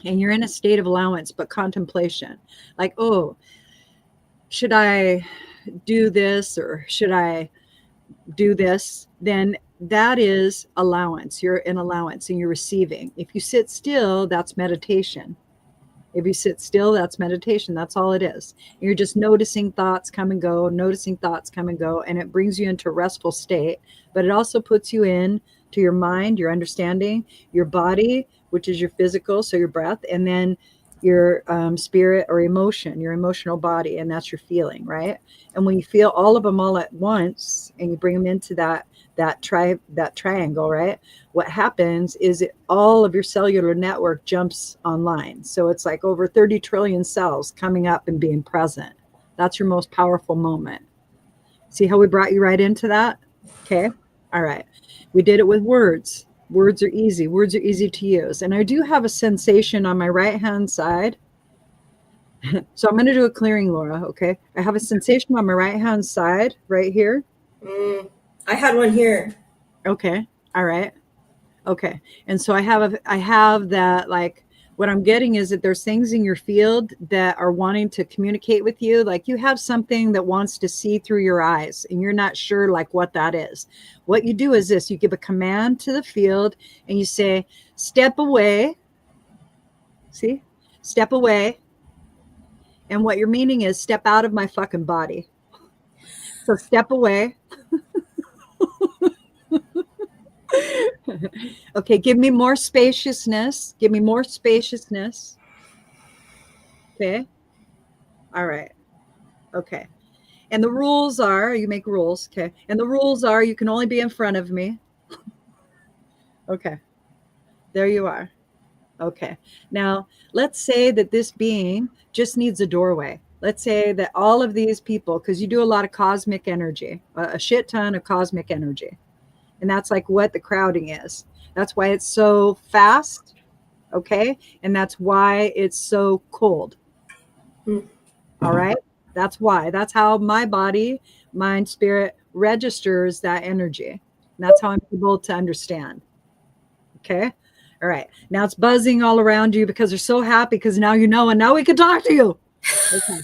and you're in a state of allowance, but contemplation, like, oh, should I do this or should I do this? Then that is allowance. You're in allowance and you're receiving. If you sit still, that's meditation. If you sit still, that's meditation. That's all it is. You're just noticing thoughts come and go, and it brings you into a restful state. But it also puts you in to your mind, your understanding, your body, which is your physical, so your breath, and then your spirit or emotion, your emotional body, and that's your feeling, right? And when you feel all of them all at once, and you bring them into that triangle, right? What happens is all of your cellular network jumps online. So it's like over 30 trillion cells coming up and being present. That's your most powerful moment. See how we brought you right into that? Okay. All right. We did it with words. Words are easy. Words are easy to use. And I do have a sensation on my right-hand side. So I'm going to do a clearing, Laura. Okay. I have a sensation on my right-hand side right here. I had one here. Okay. All right. Okay. And so I have that, like, what I'm getting is that there's things in your field that are wanting to communicate with you. Like you have something that wants to see through your eyes and you're not sure like what that is. What you do is this: you give a command to the field and you say, step away. See, step away. And what you're meaning is step out of my fucking body. So step away. Okay, give me more spaciousness. Give me more spaciousness. Okay. All right. Okay. And the rules are, you make rules. Okay. And the rules are, you can only be in front of me. Okay. There you are. Okay. Now, let's say that this being just needs a doorway. Let's say that all of these people, because you do a lot of cosmic energy, a shit ton of cosmic energy. And that's like what the crowding is. That's why it's so fast. Okay. And that's why it's so cold. Mm. All right. That's why. That's how my body, mind, spirit registers that energy. And that's how I'm able to understand. Okay. All right. Now it's buzzing all around you because they're so happy because now you know, and now we can talk to you. Okay.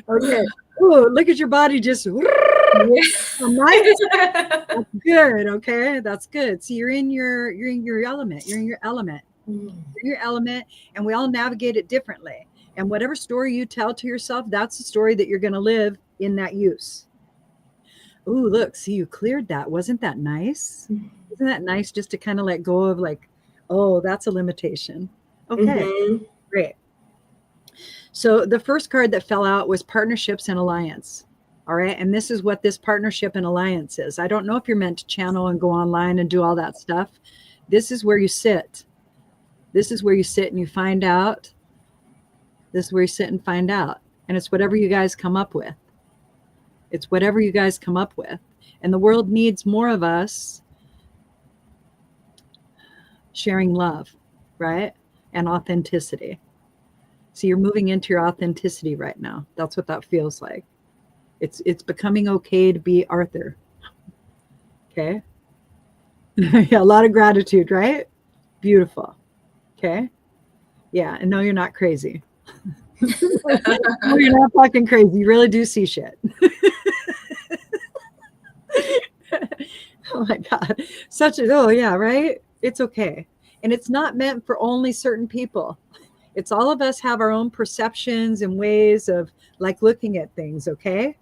Okay. Ooh, look at your body just nice. That's good. Okay. That's good. See, you're in your element. You're in your element. You're in your element, and we all navigate it differently. And whatever story you tell to yourself, that's the story that you're going to live in that use. Ooh, look, see, you cleared that. Wasn't that nice? Isn't that nice just to kind of let go of like, oh, that's a limitation. Okay, great. So the first card that fell out was partnerships and alliance. All right. And this is what this partnership and alliance is. I don't know if you're meant to channel and go online and do all that stuff. This is where you sit. This is where you sit and you find out. This is where you sit and find out. And it's whatever you guys come up with. It's whatever you guys come up with. And the world needs more of us sharing love, right? And authenticity. So you're moving into your authenticity right now. That's what that feels like. It's becoming okay to be Arthur. Okay. Yeah, a lot of gratitude, right? Beautiful. Okay. Yeah. And no, you're not crazy. No, you're not fucking crazy. You really do see shit. Oh my God. Oh yeah, right? It's okay. And it's not meant for only certain people. It's all of us have our own perceptions and ways of like looking at things, okay?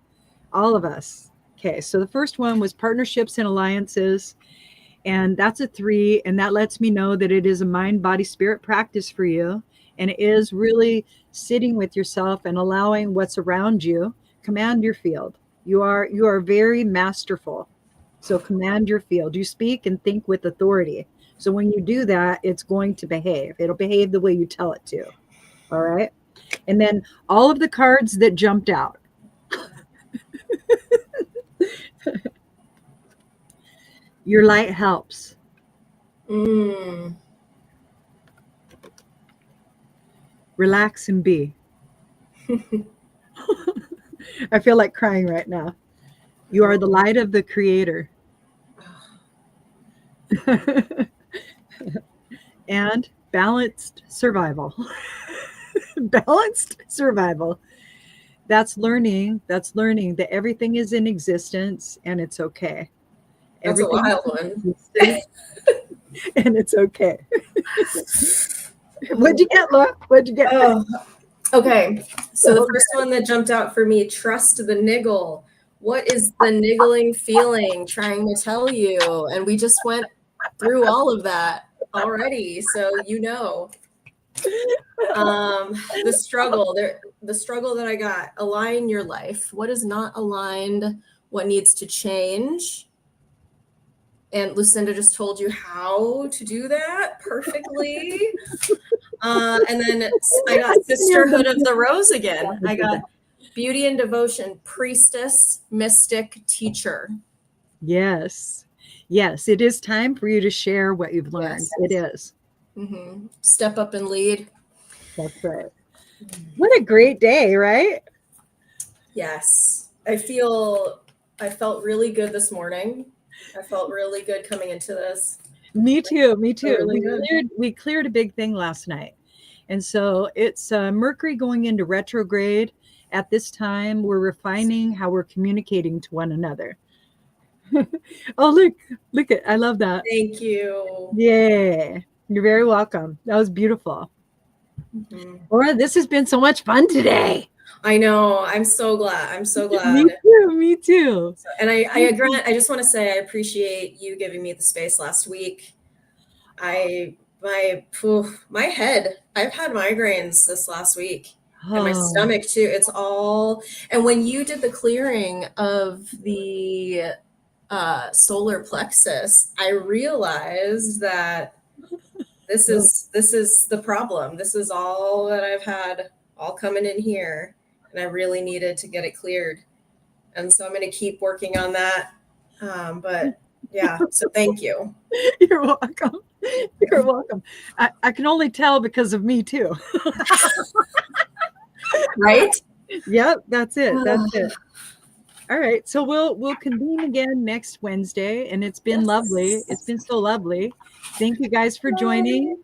All of us. Okay, so the first one was partnerships and alliances. And that's a 3. And that lets me know that it is a mind, body, spirit practice for you. And it is really sitting with yourself and allowing what's around you. Command your field. You are very masterful. So command your field. You speak and think with authority. So when you do that, it's going to behave. It'll behave the way you tell it to. All right. And then all of the cards that jumped out. Your light helps. Relax and be. I feel like crying right now. You are the light of the creator. And balanced survival. Balanced survival. That's learning that everything is in existence and it's okay. That's everything a wild one. And it's okay. What'd you get, Laura? What'd you get? Oh, okay. So the first one that jumped out for me, trust the niggle. What is the niggling feeling trying to tell you? And we just went through all of that already. So the struggle that I got, align your life. What is not aligned? What needs to change? And Lucinda just told you how to do that perfectly. And then I got Sisterhood of the Rose again. I got Beauty and Devotion, Priestess, Mystic, Teacher. Yes. Yes, it is time for you to share what you've learned. Yes. It is. Mm-hmm. Step up and lead. That's right. What a great day, right? Yes. I felt really good this morning. I felt really good coming into this. Me too. Really we cleared a big thing last night. And so it's Mercury going into retrograde. At this time, we're refining how we're communicating to one another. Oh, look at, I love that. Thank you. Yeah. You're very welcome. That was beautiful. Mm-hmm. Laura, this has been so much fun today. I know. I'm so glad. Me too. And I just want to say I appreciate you giving me the space last week. My head, I've had migraines this last week. And my stomach too. It's all, and when you did the clearing of the solar plexus, I realized that this is the problem. This is all that I've had all coming in here, and I really needed to get it cleared. And so I'm going to keep working on that. But yeah, so thank you. You're welcome. You're welcome. I can only tell because of me too. Right? Yep, that's it. That's it. All right. So we'll convene again next Wednesday, and it's been lovely. It's been so lovely. Thank you guys for joining.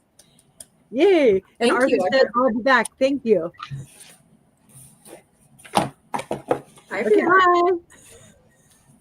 Yay. And Thank you. Arthur said, I'll be back. Thank you. Bye. Okay, bye.